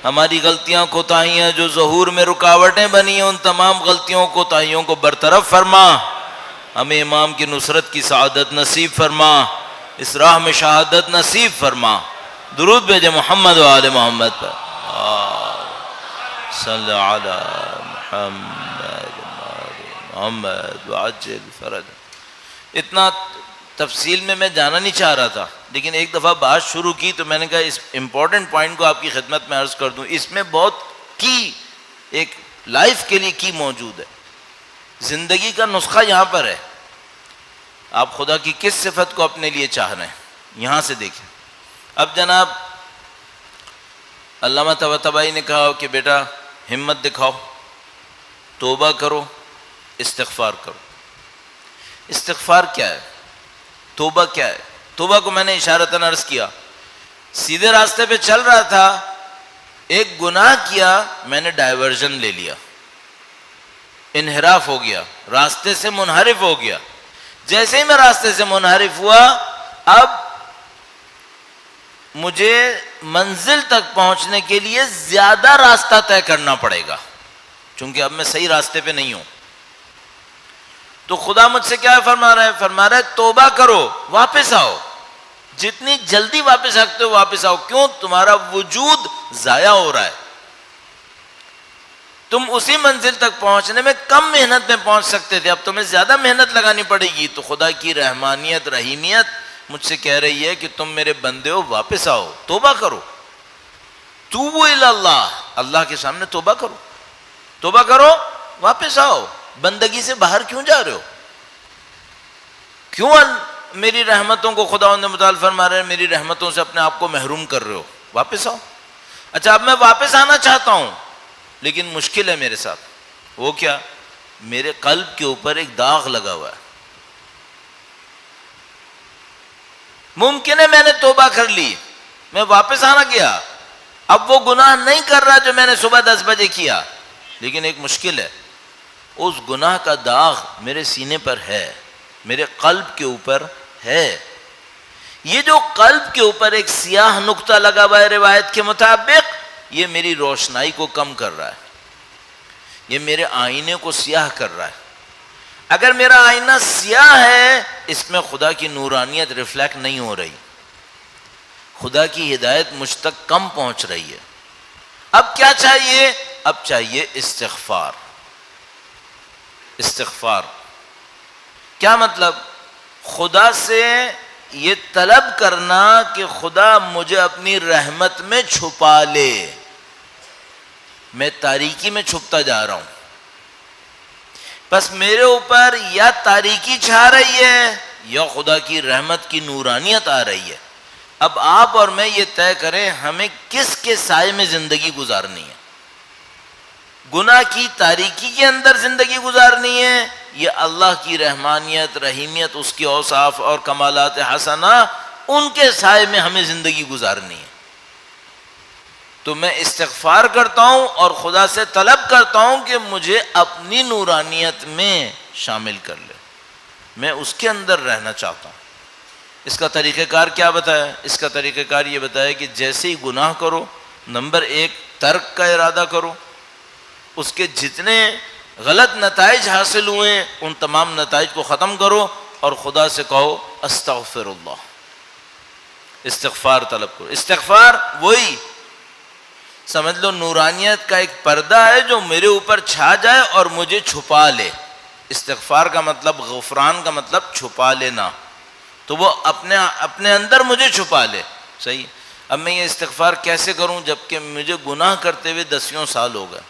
ہماری غلطیاں کوتاہیاں جو ظہور میں رکاوٹیں بنی ہیں ان تمام غلطیوں کوتاہیوں کو برطرف فرما. ہمیں امام کی نصرت کی سعادت نصیب فرما، اس راہ میں شہادت نصیب فرما. درود بھیجے محمد و آل محمد پر. صلی علی محمد وعجل فرج. اتنا تفصیل میں جانا نہیں چاہ رہا تھا، لیکن ایک دفعہ بات شروع کی تو میں نے کہا اس امپورٹنٹ پوائنٹ کو آپ کی خدمت میں عرض کر دوں. اس میں بہت کی ایک لائف کے لیے کی موجود ہے. زندگی کا نسخہ یہاں پر ہے. آپ خدا کی کس صفت کو اپنے لیے چاہ رہے ہیں یہاں سے دیکھیں. اب جناب علامہ طباطبائی نے کہا کہ بیٹا ہمت دکھاؤ، توبہ کرو، استغفار کرو. استغفار کیا ہے؟ توبہ کیا ہے؟ توبہ کو میں نے اشارتاً عرض کیا، سیدھے راستے پہ چل رہا تھا، ایک گناہ کیا، میں نے ڈائیورژن لے لیا، انحراف ہو گیا، راستے سے منحرف ہو گیا. جیسے ہی میں راستے سے منحرف ہوا، اب مجھے منزل تک پہنچنے کے لیے زیادہ راستہ طے کرنا پڑے گا، چونکہ اب میں صحیح راستے پہ نہیں ہوں. تو خدا مجھ سے کیا فرما رہا ہے؟ فرما رہا ہے توبہ کرو، واپس آؤ، جتنی جلدی واپس سکتے ہو واپس آؤ. کیوں؟ تمہارا وجود ضائع ہو رہا ہے. تم اسی منزل تک پہنچنے میں کم محنت میں پہنچ سکتے تھے، اب تمہیں زیادہ محنت لگانی پڑے گی. تو خدا کی رحمانیت رحیمیت مجھ سے کہہ رہی ہے کہ تم میرے بندے ہو، واپس آؤ، توبہ کرو. توبوا الی اللہ، اللہ کے سامنے توبہ کرو، توبہ کرو، واپس آؤ. بندگی سے باہر کیوں جا رہے ہو؟ کیوں میری رحمتوں کو خداوند متعال فرما رہے ہیں میری رحمتوں سے اپنے آپ کو محروم کر رہے ہو؟ واپس آؤ. اچھا اب میں واپس آنا چاہتا ہوں، لیکن مشکل ہے میرے ساتھ. وہ کیا؟ میرے قلب کے اوپر ایک داغ لگا ہوا ہے. ممکن ہے میں نے توبہ کر لی، میں واپس آنا گیا، اب وہ گناہ نہیں کر رہا جو میں نے صبح 10 بجے کیا، لیکن ایک مشکل ہے، اس گناہ کا داغ میرے سینے پر ہے، میرے قلب کے اوپر ہے. یہ جو قلب کے اوپر ایک سیاہ نقطہ لگا ہوا ہے روایت کے مطابق، یہ میری روشنائی کو کم کر رہا ہے، یہ میرے آئینے کو سیاہ کر رہا ہے. اگر میرا آئینہ سیاہ ہے، اس میں خدا کی نورانیت ریفلیکٹ نہیں ہو رہی، خدا کی ہدایت مجھ تک کم پہنچ رہی ہے. اب کیا چاہیے؟ اب چاہیے استغفار. استغفار کیا مطلب؟ خدا سے یہ طلب کرنا کہ خدا مجھے اپنی رحمت میں چھپا لے، میں تاریکی میں چھپتا جا رہا ہوں، بس میرے اوپر یا تاریکی چھا رہی ہے یا خدا کی رحمت کی نورانیت آ رہی ہے۔ اب آپ اور میں یہ طے کریں ہمیں کس کے سائے میں زندگی گزارنی ہے، گناہ کی تاریکی کے اندر زندگی گزارنی ہے یا اللہ کی رحمانیت، رحیمیت، اس کے اوصاف اور کمالات حسنہ ان کے سائے میں ہمیں زندگی گزارنی ہے؟ تو میں استغفار کرتا ہوں اور خدا سے طلب کرتا ہوں کہ مجھے اپنی نورانیت میں شامل کر لے، میں اس کے اندر رہنا چاہتا ہوں۔ اس کا طریقہ کار کیا بتایا؟ اس کا طریقہ کار یہ بتایا کہ جیسے ہی گناہ کرو، نمبر ایک ترک کا ارادہ کرو، اس کے جتنے غلط نتائج حاصل ہوئے ان تمام نتائج کو ختم کرو اور خدا سے کہو استغفر اللہ، استغفار طلب کرو۔ استغفار وہی سمجھ لو نورانیت کا ایک پردہ ہے جو میرے اوپر چھا جائے اور مجھے چھپا لے۔ استغفار کا مطلب، غفران کا مطلب چھپا لینا، تو وہ اپنے اندر مجھے چھپا لے۔ صحیح؟ اب میں یہ استغفار کیسے کروں جبکہ مجھے گناہ کرتے ہوئے 10 سال ہو گئے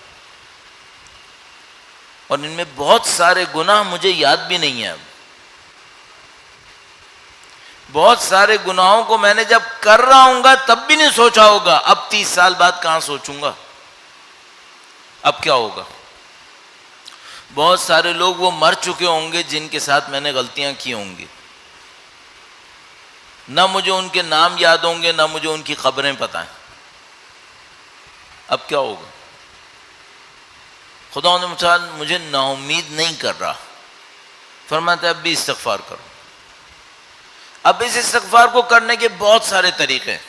اور ان میں بہت سارے گناہ مجھے یاد بھی نہیں ہیں؟ بہت سارے گناہوں کو میں نے جب کر رہا ہوں گا تب بھی نہیں سوچا ہوگا، اب 30 سال بعد کہاں سوچوں گا، اب کیا ہوگا؟ بہت سارے لوگ وہ مر چکے ہوں گے جن کے ساتھ میں نے غلطیاں کی ہوں گی، نہ مجھے ان کے نام یاد ہوں گے نہ مجھے ان کی خبریں پتہ ہیں، اب کیا ہوگا؟ خدا نے مجھے نا امید نہیں کر رہا، فرماتا ہے اب بھی استغفار کرو۔ اب اس استغفار کو کرنے کے بہت سارے طریقے ہیں۔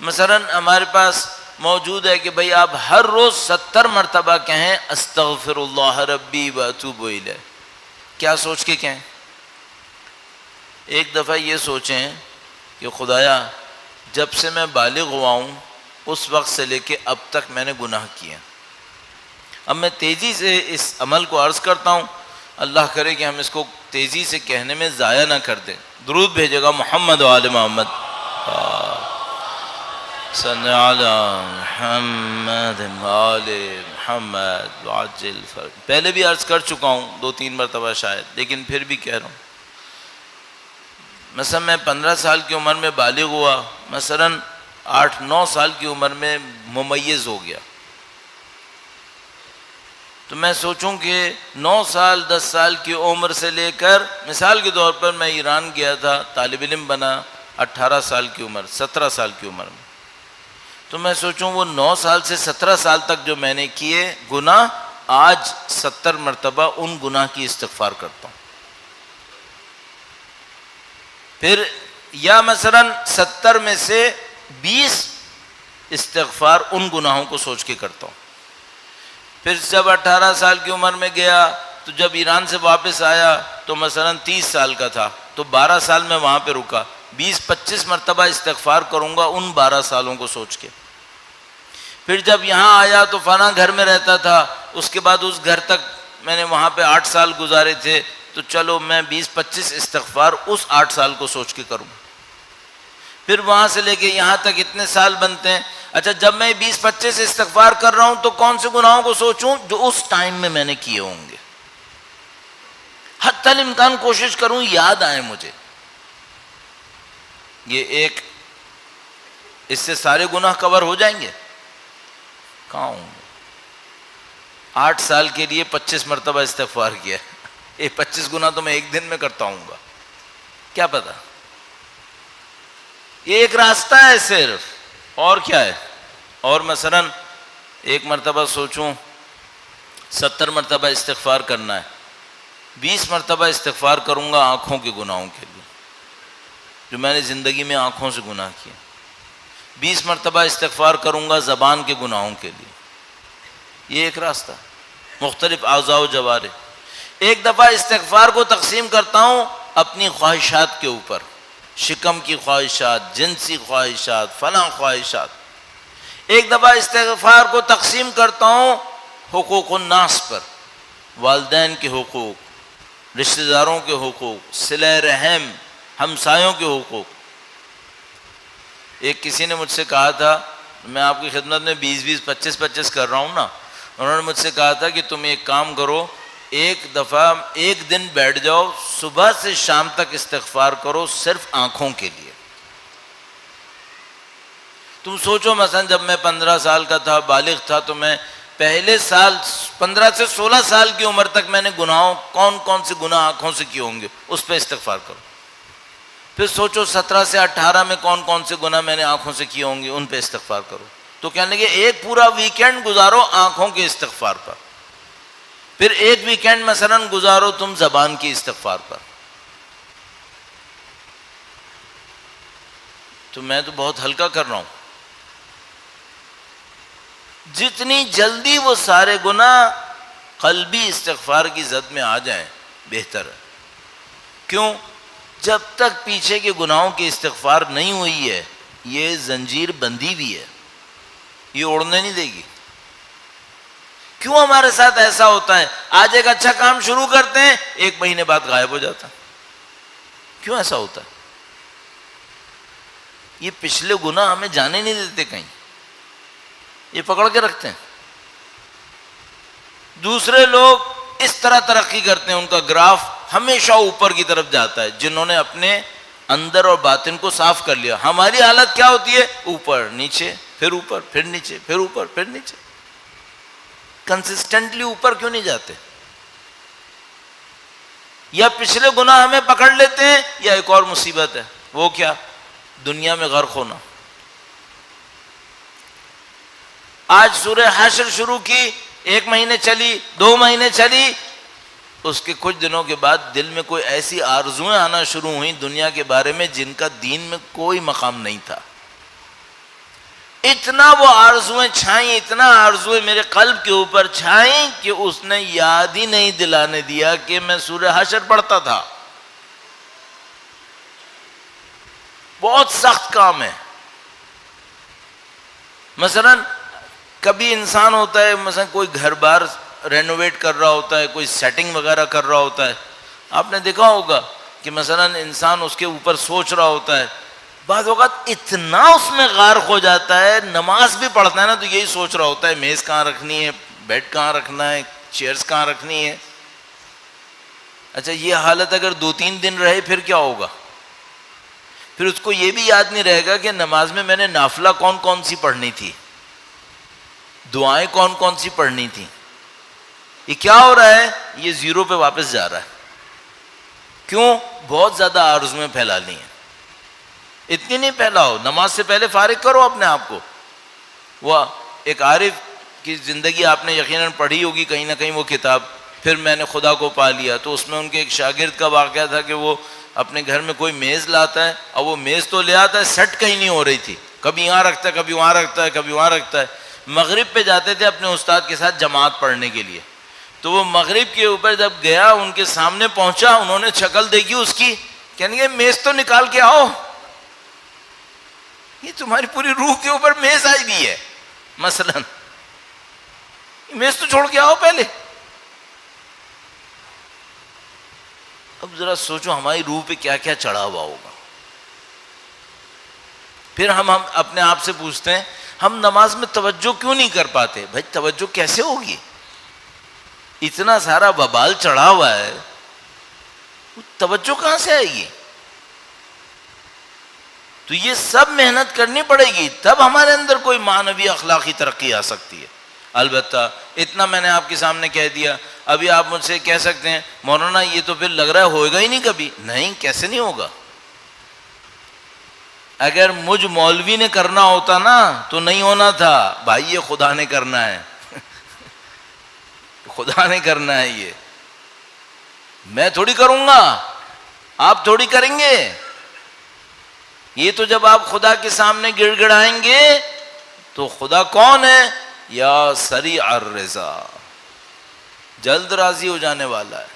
مثلا ہمارے پاس موجود ہے کہ بھئی آپ ہر روز 70 مرتبہ کہیں استغفر اللہ ربی واتوب الیہ۔ کیا سوچ کے کہیں؟ ایک دفعہ یہ سوچیں کہ خدایا جب سے میں بالغ ہوا ہوں اس وقت سے لے کے اب تک میں نے گناہ کیے، اب میں تیزی سے اس عمل کو عرض کرتا ہوں، اللہ کرے کہ ہم اس کو تیزی سے کہنے میں ضائع نہ کر دیں۔ درود بھیجے گا محمد و آل محمد، صلی علی محمد آل محمد وعجل فرج۔ پہلے بھی عرض کر چکا ہوں 2-3 مرتبہ شاید، لیکن پھر بھی کہہ رہا ہوں۔ مثلا میں 15 سال کی عمر میں بالغ ہوا، مثلا 8-9 سال کی عمر میں ممیز ہو گیا، تو میں سوچوں کہ 9 سال 10 سال کی عمر سے لے کر، مثال کے طور پر میں ایران گیا تھا، طالب علم بنا 18 سال کی عمر، 17 سال کی عمر میں، تو میں سوچوں وہ 9 سال سے 17 سال تک جو میں نے کیے گناہ، آج 70 مرتبہ ان گناہ کی استغفار کرتا ہوں۔ پھر یا مثلا 70 میں سے 20 استغفار ان گناہوں کو سوچ کے کرتا ہوں۔ پھر جب 18 سال کی عمر میں گیا تو جب ایران سے واپس آیا تو مثلا 30 سال کا تھا، تو 12 سال میں وہاں پہ رکا، 20-25 مرتبہ استغفار کروں گا ان 12 سالوں کو سوچ کے۔ پھر جب یہاں آیا تو فلاں گھر میں رہتا تھا، اس کے بعد اس گھر تک میں نے وہاں پہ 8 سال گزارے تھے، تو چلو میں 20-25 استغفار اس 8 سال کو سوچ کے کروں۔ پھر وہاں سے لے کے یہاں تک اتنے سال بنتے ہیں۔ اچھا جب میں 20-25 استغفار کر رہا ہوں تو کون سے گناہوں کو سوچوں جو اس ٹائم میں میں نے کیے ہوں گے، حتی الامکان کوشش کروں یاد آئے مجھے۔ یہ ایک، اس سے سارے گناہ کور ہو جائیں گے؟ کہاں ہوں گے؟ 8 سال کے لیے 25 مرتبہ استغفار کیا، یہ 25 گناہ تو میں ایک دن میں کرتا ہوں گا، کیا پتا؟ یہ ایک راستہ ہے صرف، اور کیا ہے؟ اور مثلا ایک مرتبہ سوچوں 70 مرتبہ استغفار کرنا ہے، 20 مرتبہ استغفار کروں گا آنکھوں کے گناہوں کے لیے جو میں نے زندگی میں آنکھوں سے گناہ کیا، 20 مرتبہ استغفار کروں گا زبان کے گناہوں کے لیے۔ یہ ایک راستہ، مختلف اعضاء و جوارح۔ ایک دفعہ استغفار کو تقسیم کرتا ہوں اپنی خواہشات کے اوپر، شکم کی خواہشات، جنسی خواہشات، فلاں خواہشات۔ ایک دفعہ استغفار کو تقسیم کرتا ہوں حقوق الناس پر، والدین کے حقوق، رشتہ داروں کے حقوق، صلہ رحم، ہمسایوں کے حقوق۔ ایک کسی نے مجھ سے کہا تھا، میں آپ کی خدمت میں 20 25 کر رہا ہوں نا، انہوں نے مجھ سے کہا تھا کہ تم ایک کام کرو، ایک دفعہ ایک دن بیٹھ جاؤ، صبح سے شام تک استغفار کرو، صرف آنکھوں کے لیے۔ تم سوچو مثلا جب میں 15 سال کا تھا، بالغ تھا، تو میں پہلے سال 15 سے 16 سال کی عمر تک میں نے گناہوں کون سے گناہ آنکھوں سے کیے ہوں گے، اس پہ استغفار کرو۔ پھر سوچو 17 سے 18 میں کون سے گناہ میں نے آنکھوں سے کیے ہوں گے، ان پہ استغفار کرو۔ تو کہنے لگے ایک پورا ویکینڈ گزارو آنکھوں کے استغفار پر، پھر ایک ویکینڈ مثلا گزارو تم زبان کی استغفار پر۔ تو میں تو بہت ہلکا کر رہا ہوں۔ جتنی جلدی وہ سارے گناہ قلبی استغفار کی زد میں آ جائیں بہتر ہے۔ کیوں؟ جب تک پیچھے کے گناہوں کی استغفار نہیں ہوئی ہے، یہ زنجیر بندھی بھی ہے، یہ اڑنے نہیں دے گی۔ کیوں ہمارے ساتھ ایسا ہوتا ہے؟ آج ایک اچھا کام شروع کرتے ہیں، 1 مہینے بعد غائب ہو جاتا ہے۔ کیوں ایسا ہوتا ہے؟ یہ پچھلے گناہ ہمیں جانے نہیں دیتے کہیں، یہ پکڑ کے رکھتے ہیں۔ دوسرے لوگ اس طرح ترقی کرتے ہیں، ان کا گراف ہمیشہ اوپر کی طرف جاتا ہے، جنہوں نے اپنے اندر اور باطن کو صاف کر لیا۔ ہماری حالت کیا ہوتی ہے؟ اوپر نیچے، پھر اوپر، پھر نیچے، پھر اوپر، پھر نیچے۔ کنسسٹنٹلی اوپر کیوں نہیں جاتے؟ یا پچھلے گناہ ہمیں پکڑ لیتے ہیں، یا ایک اور مصیبت ہے، وہ کیا؟ دنیا میں غرق ہونا۔ آج سورہ حشر شروع کی، 1 مہینے چلی، 2 مہینے چلی، اس کے کچھ دنوں کے بعد دل میں کوئی ایسی آرزویں آنا شروع ہوئیں دنیا کے بارے میں جن کا دین میں کوئی مقام نہیں تھا۔ اتنا وہ آرزویں چھائیں، اتنا آرزویں میرے قلب کے اوپر چھائیں کہ اس نے یاد ہی نہیں دلانے دیا کہ میں سورہ حشر پڑھتا تھا۔ بہت سخت کام ہے۔ مثلا کبھی انسان ہوتا ہے، مثلا کوئی گھر بار رینوویٹ کر رہا ہوتا ہے، کوئی سیٹنگ وغیرہ کر رہا ہوتا ہے، آپ نے دیکھا ہوگا کہ مثلا انسان اس کے اوپر سوچ رہا ہوتا ہے، بعض اوقات اتنا اس میں غارق ہو جاتا ہے، نماز بھی پڑھتا ہے نا تو یہی سوچ رہا ہوتا ہے میز کہاں رکھنی ہے، بیڈ کہاں رکھنا ہے، چیئرز کہاں رکھنی ہے۔ اچھا یہ حالت اگر 2-3 دن رہے پھر کیا ہوگا؟ پھر اس کو یہ بھی یاد نہیں رہے گا کہ نماز میں میں نے نافلہ کون سی پڑھنی تھی، دعائیں کون سی پڑھنی تھی۔ یہ کیا ہو رہا ہے؟ یہ زیرو پہ واپس جا رہا ہے۔ کیوں؟ بہت زیادہ آرزویں پھیلا لی ہیں۔ اتنی نہیں پھیلاؤ، نماز سے پہلے فارغ کرو اپنے آپ کو۔ وہ ایک عارف کی زندگی آپ نے یقیناً پڑھی ہوگی کہیں نہ کہیں وہ کتاب، پھر میں نے خدا کو پا لیا، تو اس میں ان کے ایک شاگرد کا واقعہ تھا کہ وہ اپنے گھر میں کوئی میز لاتا ہے، اور وہ میز تو لے آتا ہے، سیٹ کہیں نہیں ہو رہی تھی، کبھی یہاں رکھتا ہے، کبھی وہاں رکھتا ہے، کبھی وہاں رکھتا ہے۔ مغرب پہ جاتے تھے اپنے استاد کے ساتھ جماعت پڑھنے کے لیے، تو وہ مغرب کے اوپر جب گیا، ان کے سامنے پہنچا، انہوں نے شکل دیکھی اس کی، کہنے گے میز تو نکال کے آؤ، یہ تمہاری پوری روح کے اوپر میز آئی بھی ہے، مثلا میز تو چھوڑ کے آؤ پہلے۔ اب ذرا سوچو ہماری روح پہ کیا کیا چڑھا ہوا ہوگا۔ پھر ہم اپنے آپ سے پوچھتے ہیں ہم نماز میں توجہ کیوں نہیں کر پاتے؟ بھائی توجہ کیسے ہوگی؟ اتنا سارا وبال چڑھا ہوا ہے، توجہ کہاں سے آئے گی؟ تو یہ سب محنت کرنی پڑے گی، تب ہمارے اندر کوئی معنوی اخلاقی ترقی آ سکتی ہے۔ البتہ اتنا میں نے آپ کے سامنے کہہ دیا، ابھی آپ مجھ سے کہہ سکتے ہیں مولانا یہ تو پھر لگ رہا ہے ہوئے گا ہی نہیں کبھی۔ نہیں، کیسے نہیں ہوگا؟ اگر مجھ مولوی نے کرنا ہوتا نا تو نہیں ہونا تھا بھائی، یہ خدا نے کرنا ہے خدا نے کرنا ہے، یہ میں تھوڑی کروں گا، آپ تھوڑی کریں گے۔ یہ تو جب آپ خدا کے سامنے گڑ گڑائیں گے تو خدا کون ہے؟ یا سریع الرضا، جلد راضی ہو جانے والا ہے،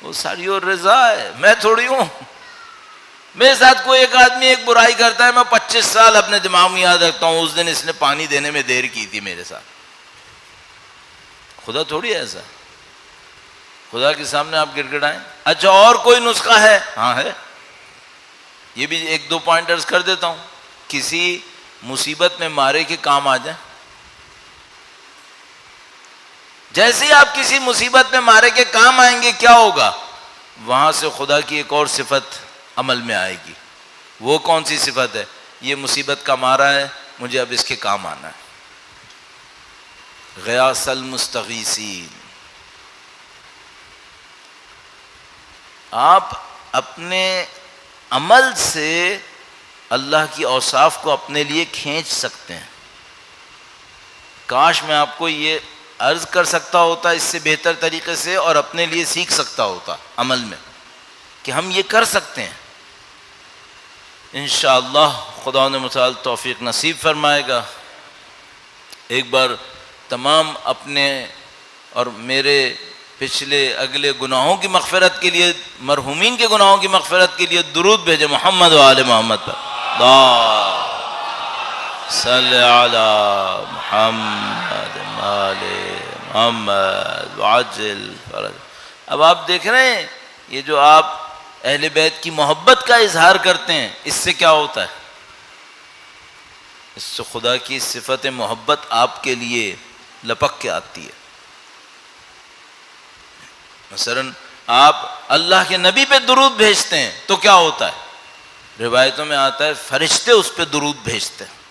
وہ سریع الرضا ہے، میں تھوڑی ہوں۔ میرے ساتھ کوئی ایک آدمی ایک برائی کرتا ہے، میں 25 سال اپنے دماغ میں یاد رکھتا ہوں اس دن اس نے پانی دینے میں دیر کی تھی میرے ساتھ۔ خدا تھوڑی ایسا۔ خدا کے سامنے آپ گڑ گڑائیں. اچھا اور کوئی نسخہ ہے؟ ہاں ہے. یہ بھی ایک دو پوائنٹ عرض کر دیتا ہوں. کسی مصیبت میں مارے کے کام آ جائیں. جیسے ہی آپ کسی مصیبت میں مارے کے کام آئیں گے کیا ہوگا؟ وہاں سے خدا کی ایک اور صفت عمل میں آئے گی. وہ کون سی صفت ہے؟ یہ مصیبت کا مارا ہے، مجھے اب اس کے کام آنا ہے. غیاث المستغیثین. آپ اپنے عمل سے اللہ کی اوصاف کو اپنے لیے کھینچ سکتے ہیں. کاش میں آپ کو یہ عرض کر سکتا ہوتا اس سے بہتر طریقے سے اور اپنے لیے سیکھ سکتا ہوتا عمل میں کہ ہم یہ کر سکتے ہیں. انشاءاللہ خدا نے متعال توفیق نصیب فرمائے گا. ایک بار تمام اپنے اور میرے پچھلے اگلے گناہوں کی مغفرت کے لیے، مرحومین کے گناہوں کی مغفرت کے لیے درود بھیجے محمد و آل محمد پر. اللہم صلی علی محمد آل محمد وعجل فرج. اب آپ دیکھ رہے ہیں یہ جو آپ اہل بیت کی محبت کا اظہار کرتے ہیں، اس سے کیا ہوتا ہے؟ اس سے خدا کی صفت محبت آپ کے لیے لپک کے آتی ہے. مثلا آپ اللہ کے نبی پہ درود بھیجتے ہیں تو کیا ہوتا ہے؟ روایتوں میں آتا ہے فرشتے اس پہ درود بھیجتے ہیں.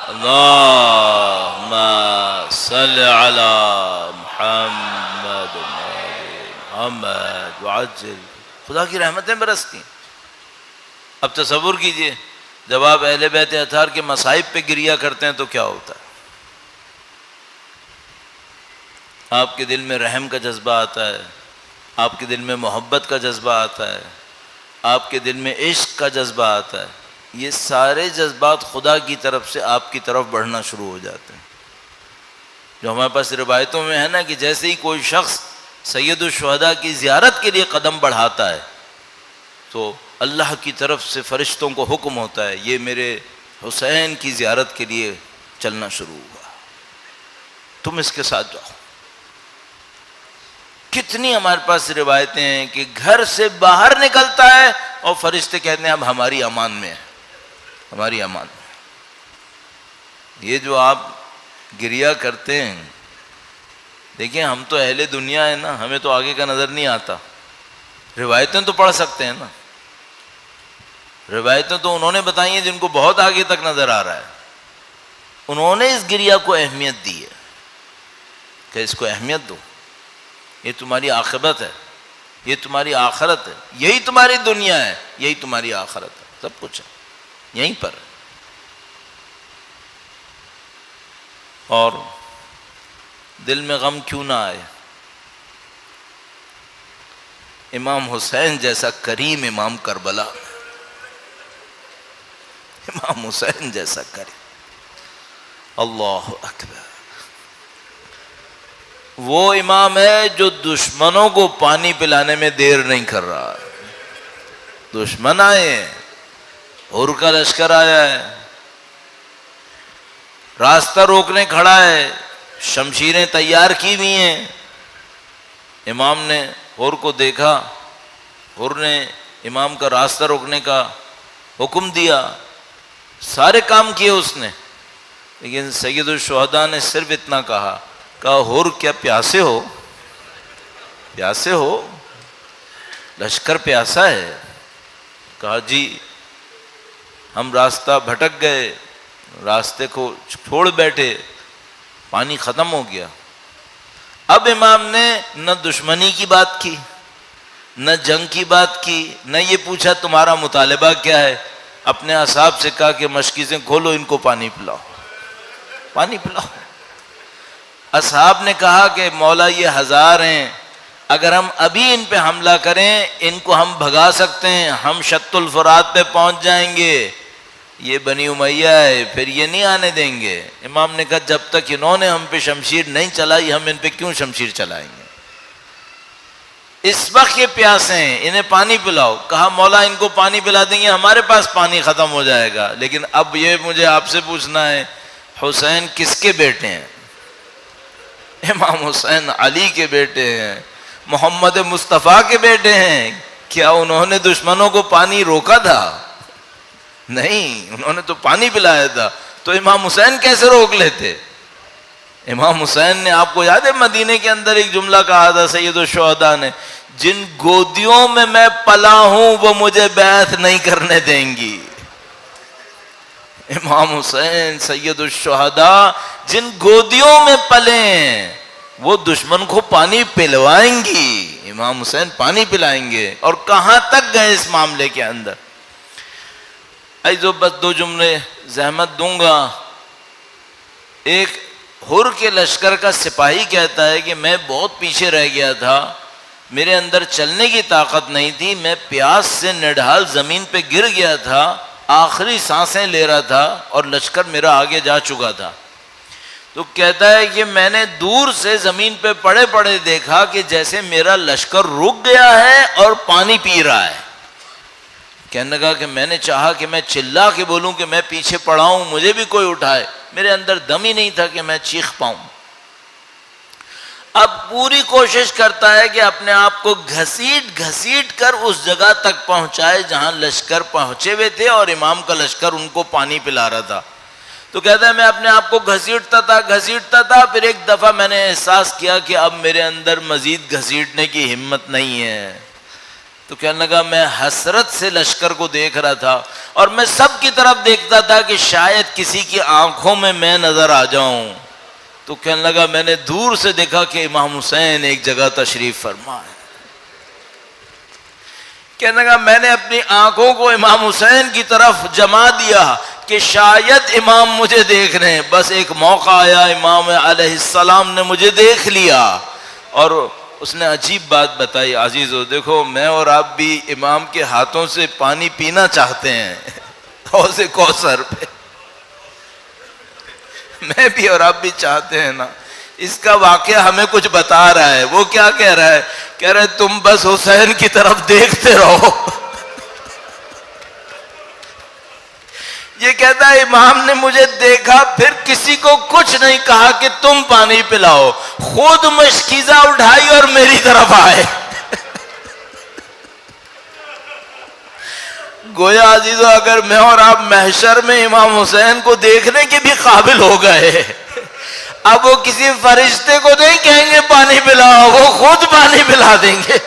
اللہم صلی علی محمد محمد وعجل. خدا کی رحمتیں برستی ہیں. اب تصور کیجئے جب آپ اہل بیت اطہار کے مصائب پہ گریہ کرتے ہیں تو کیا ہوتا ہے؟ آپ کے دل میں رحم کا جذبہ آتا ہے، آپ کے دل میں محبت کا جذبہ آتا ہے، آپ کے دل میں عشق کا جذبہ آتا ہے. یہ سارے جذبات خدا کی طرف سے آپ کی طرف بڑھنا شروع ہو جاتے ہیں. جو ہمارے پاس روایتوں میں ہے نا کہ جیسے ہی کوئی شخص سید الشہداء کی زیارت کے لیے قدم بڑھاتا ہے تو اللہ کی طرف سے فرشتوں کو حکم ہوتا ہے یہ میرے حسین کی زیارت کے لیے چلنا شروع ہوا، تم اس کے ساتھ جاؤ. کتنی ہمارے پاس روایتیں ہیں کہ گھر سے باہر نکلتا ہے اور فرشتے کہتے ہیں اب ہماری امان میں ہے، ہماری امان میں. یہ جو آپ گریہ کرتے ہیں، دیکھیں ہم تو اہل دنیا ہیں نا، ہمیں تو آگے کا نظر نہیں آتا. روایتیں تو پڑھ سکتے ہیں نا، روایتیں تو انہوں نے بتائی ہیں جن کو بہت آگے تک نظر آ رہا ہے. انہوں نے اس گریہ کو اہمیت دی ہے کہ اس کو اہمیت دو، یہ تمہاری عاقبت ہے، یہ تمہاری آخرت ہے، یہی تمہاری دنیا ہے، یہی تمہاری آخرت ہے، سب کچھ ہے یہیں پر. اور دل میں غم کیوں نہ آئے؟ امام حسین جیسا کریم امام کربلا، امام حسین جیسا کریم. اللہ اکبر. وہ امام ہے جو دشمنوں کو پانی پلانے میں دیر نہیں کر رہا. دشمن آئے ہیں، اور کا لشکر آیا ہے، راستہ روکنے کھڑا ہے، شمشیریں تیار کی ہوئی ہیں. امام نے اور کو دیکھا، اور نے امام کا راستہ روکنے کا حکم دیا، سارے کام کیے اس نے. لیکن سید الشہداء نے صرف اتنا کہا ہور کیا پیاسے ہو؟ پیاسے ہو؟ لشکر پیاسا ہے. کہا جی ہم راستہ بھٹک گئے، راستے کو چھوڑ بیٹھے، پانی ختم ہو گیا. اب امام نے نہ دشمنی کی بات کی، نہ جنگ کی بات کی، نہ یہ پوچھا تمہارا مطالبہ کیا ہے. اپنے اصحاب سے کہا کہ مشکیزیں کھولو، ان کو پانی پلاؤ، پانی پلاؤ. اصحاب نے کہا کہ مولا یہ 1000 ہیں، اگر ہم ابھی ان پہ حملہ کریں ان کو ہم بھگا سکتے ہیں، ہم شط الفرات پہ پہنچ جائیں گے، یہ بنی امیہ ہے، پھر یہ نہیں آنے دیں گے. امام نے کہا جب تک انہوں نے ہم پہ شمشیر نہیں چلائی ہم ان پہ کیوں شمشیر چلائیں گے. اس وقت یہ پیاسے ہیں، انہیں پانی پلاؤ. کہا مولا ان کو پانی پلا دیں گے، ہمارے پاس پانی ختم ہو جائے گا. لیکن اب یہ مجھے آپ سے پوچھنا ہے حسین کس کے بیٹے ہیں؟ امام حسین علی کے بیٹے ہیں، محمد مصطفیٰ کے بیٹے ہیں۔ کیا انہوں نے دشمنوں کو پانی روکا تھا؟ نہیں، انہوں نے تو پانی پلایا تھا، تو امام حسین کیسے روک لیتے؟ امام حسین نے، آپ کو یاد ہے مدینے کے اندر ایک جملہ کہا تھا سید الشہداء نے، جن گودیوں میں میں پلا ہوں وہ مجھے بیعت نہیں کرنے دیں گی۔ امام حسین سید الشہداء جن گودیوں میں پلے ہیں وہ دشمن کو پانی پلوائیں گی، امام حسین پانی پلائیں گے۔ اور کہاں تک گئے اس معاملے کے اندر؟ ایزو بس دو جملے زحمت دوں گا۔ ایک حر کے لشکر کا سپاہی کہتا ہے کہ میں بہت پیچھے رہ گیا تھا، میرے اندر چلنے کی طاقت نہیں تھی، میں پیاس سے نڈھال زمین پہ گر گیا تھا، آخری سانسیں لے رہا تھا اور لشکر میرا آگے جا چکا تھا۔ تو کہتا ہے کہ میں نے دور سے زمین پہ پڑے پڑے دیکھا کہ جیسے میرا لشکر رک گیا ہے اور پانی پی رہا ہے۔ کہنے لگا کہ میں نے چاہا کہ میں چلا کے بولوں کہ میں پیچھے پڑا ہوں، مجھے بھی کوئی اٹھائے، میرے اندر دم ہی نہیں تھا کہ میں چیخ پاؤں۔ اب پوری کوشش کرتا ہے کہ اپنے آپ کو گھسیٹ گھسیٹ کر اس جگہ تک پہنچائے جہاں لشکر پہنچے ہوئے تھے اور امام کا لشکر ان کو پانی پلا رہا تھا۔ تو کہتا ہے میں اپنے آپ کو گھسیٹتا تھا، پھر ایک دفعہ میں نے احساس کیا کہ اب میرے اندر مزید گھسیٹنے کی ہمت نہیں ہے۔ تو کہنے لگا میں حسرت سے لشکر کو دیکھ رہا تھا اور میں سب کی طرف دیکھتا تھا کہ شاید کسی کی آنکھوں میں نظر آ جاؤں۔ تو کہنے لگا میں نے دور سے دیکھا کہ امام حسین ایک جگہ تشریف فرما ہے۔ کہنے لگا میں نے اپنی آنکھوں کو امام حسین کی طرف جما دیا کہ شاید امام مجھے دیکھ رہے ہیں۔ بس ایک موقع آیا، امام علیہ السلام نے مجھے دیکھ لیا اور اس نے عجیب بات بتائی۔ عزیزو دیکھو، میں اور آپ بھی امام کے ہاتھوں سے پانی پینا چاہتے ہیں، حوض کوثر پہ، میں بھی اور آپ بھی چاہتے ہیں نا۔ اس کا واقعہ ہمیں کچھ بتا رہا ہے۔ وہ کیا کہہ رہا ہے؟ کہہ رہا ہے تم بس حسین کی طرف دیکھتے رہو۔ یہ کہتا ہے امام نے مجھے دیکھا، پھر کسی کو کچھ نہیں کہا کہ تم پانی پلاؤ، خود مشکیزہ اٹھائی اور میری طرف آئے۔ گویا عزیزو اگر میں اور آپ محشر میں امام حسین کو دیکھنے کے بھی قابل ہو گئے، اب وہ کسی فرشتے کو نہیں کہیں گے پانی پلاؤ، وہ خود پانی پلا دیں گے۔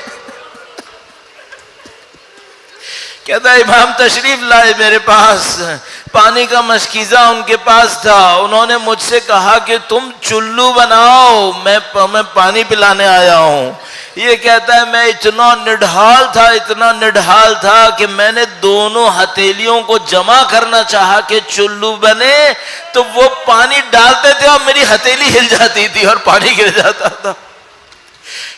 کہتا ہے امام تشریف لائے میرے پاس، پانی کا مشکیزہ ان کے پاس تھا، انہوں نے مجھ سے کہا کہ تم چلو بناؤ، میں پانی پلانے آیا ہوں۔ یہ کہتا ہے میں اتنا نڈھال تھا کہ میں نے دونوں ہتھیلیوں کو جمع کرنا چاہا کہ چلو بنے، تو وہ پانی ڈالتے تھے اور میری ہتھیلی ہل جاتی تھی اور پانی گر جاتا تھا۔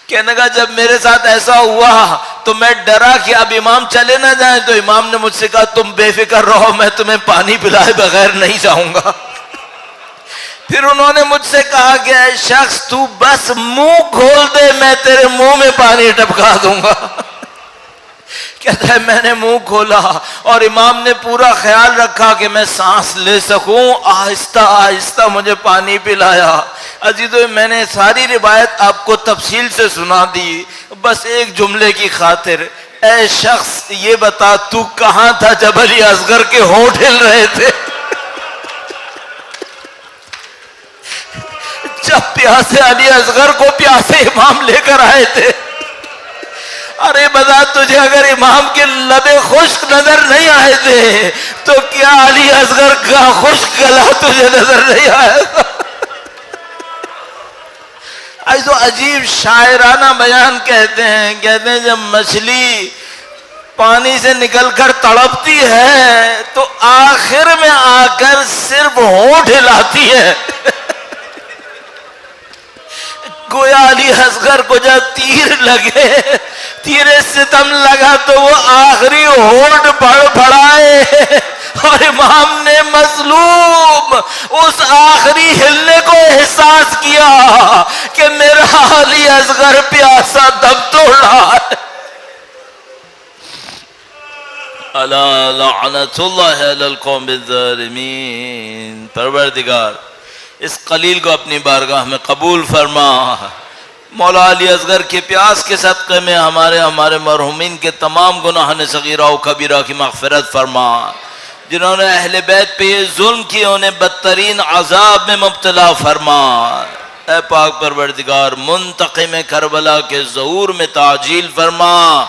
کہنے لگا جب میرے ساتھ ایسا ہوا تو میں ڈرا کہ اب امام چلے نہ جائیں، تو امام نے مجھ سے کہا تم بے فکر رہو، میں تمہیں پانی پلائے بغیر نہیں جاؤں گا۔ پھر انہوں نے مجھ سے کہا کہ اے شخص تو بس منہ کھول دے، میں تیرے منہ میں پانی ٹپکا دوں گا۔ کہتا ہے میں نے منہ کھولا اور امام نے پورا خیال رکھا کہ میں سانس لے سکوں، آہستہ آہستہ مجھے پانی پلایا۔ عزیزو میں نے ساری روایت آپ کو تفصیل سے سنا دی، بس ایک جملے کی خاطر، اے شخص یہ بتا تو کہاں تھا جب علی اصغر کے ہونٹ ہل رہے تھے؟ جب پیاسے علی اصغر کو پیاسے امام لے کر آئے تھے۔ ارے بتا تجھے اگر امام کے لبے خشک نظر نہیں آئے تھے تو کیا علی اصغر کا خشک گلا تجھے نظر نہیں آیا تھا؟ ایسو عجیب شاعرانہ بیان کہتے ہیں جب مچھلی پانی سے نکل کر تڑپتی ہے تو آخر میں آ کر صرف ہونٹ ہلاتی ہے۔ گویا علی اصغر کو جب تیر لگے، تیر ستم لگا تو وہ آخری ہونٹ پڑائے اور امام نے مظلوم اس آخری ہلنے کو احساس کیا کہ میرا علی اصغر پیاسا دم توڑ رہا ہے۔ الا لعنت اللہ علی القوم الظالمین۔ پروردگار اس قلیل کو اپنی بارگاہ میں قبول فرما۔ مولا علی اصغر کے پیاس کے صدقے میں ہمارے مرحومین کے تمام گناہان صغیرہ و کبیرہ کی مغفرت فرما۔ جنہوں نے اہل بیت پہ یہ ظلم کیا انہیں بدترین عذاب میں مبتلا فرما۔ اے پاک پروردگار منتقم کربلا کے ظہور میں تعجیل فرما۔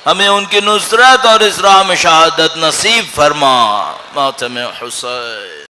ہمیں ان کی نصرت اور اس راہ میں شہادت نصیب فرما۔ ماتم حسین۔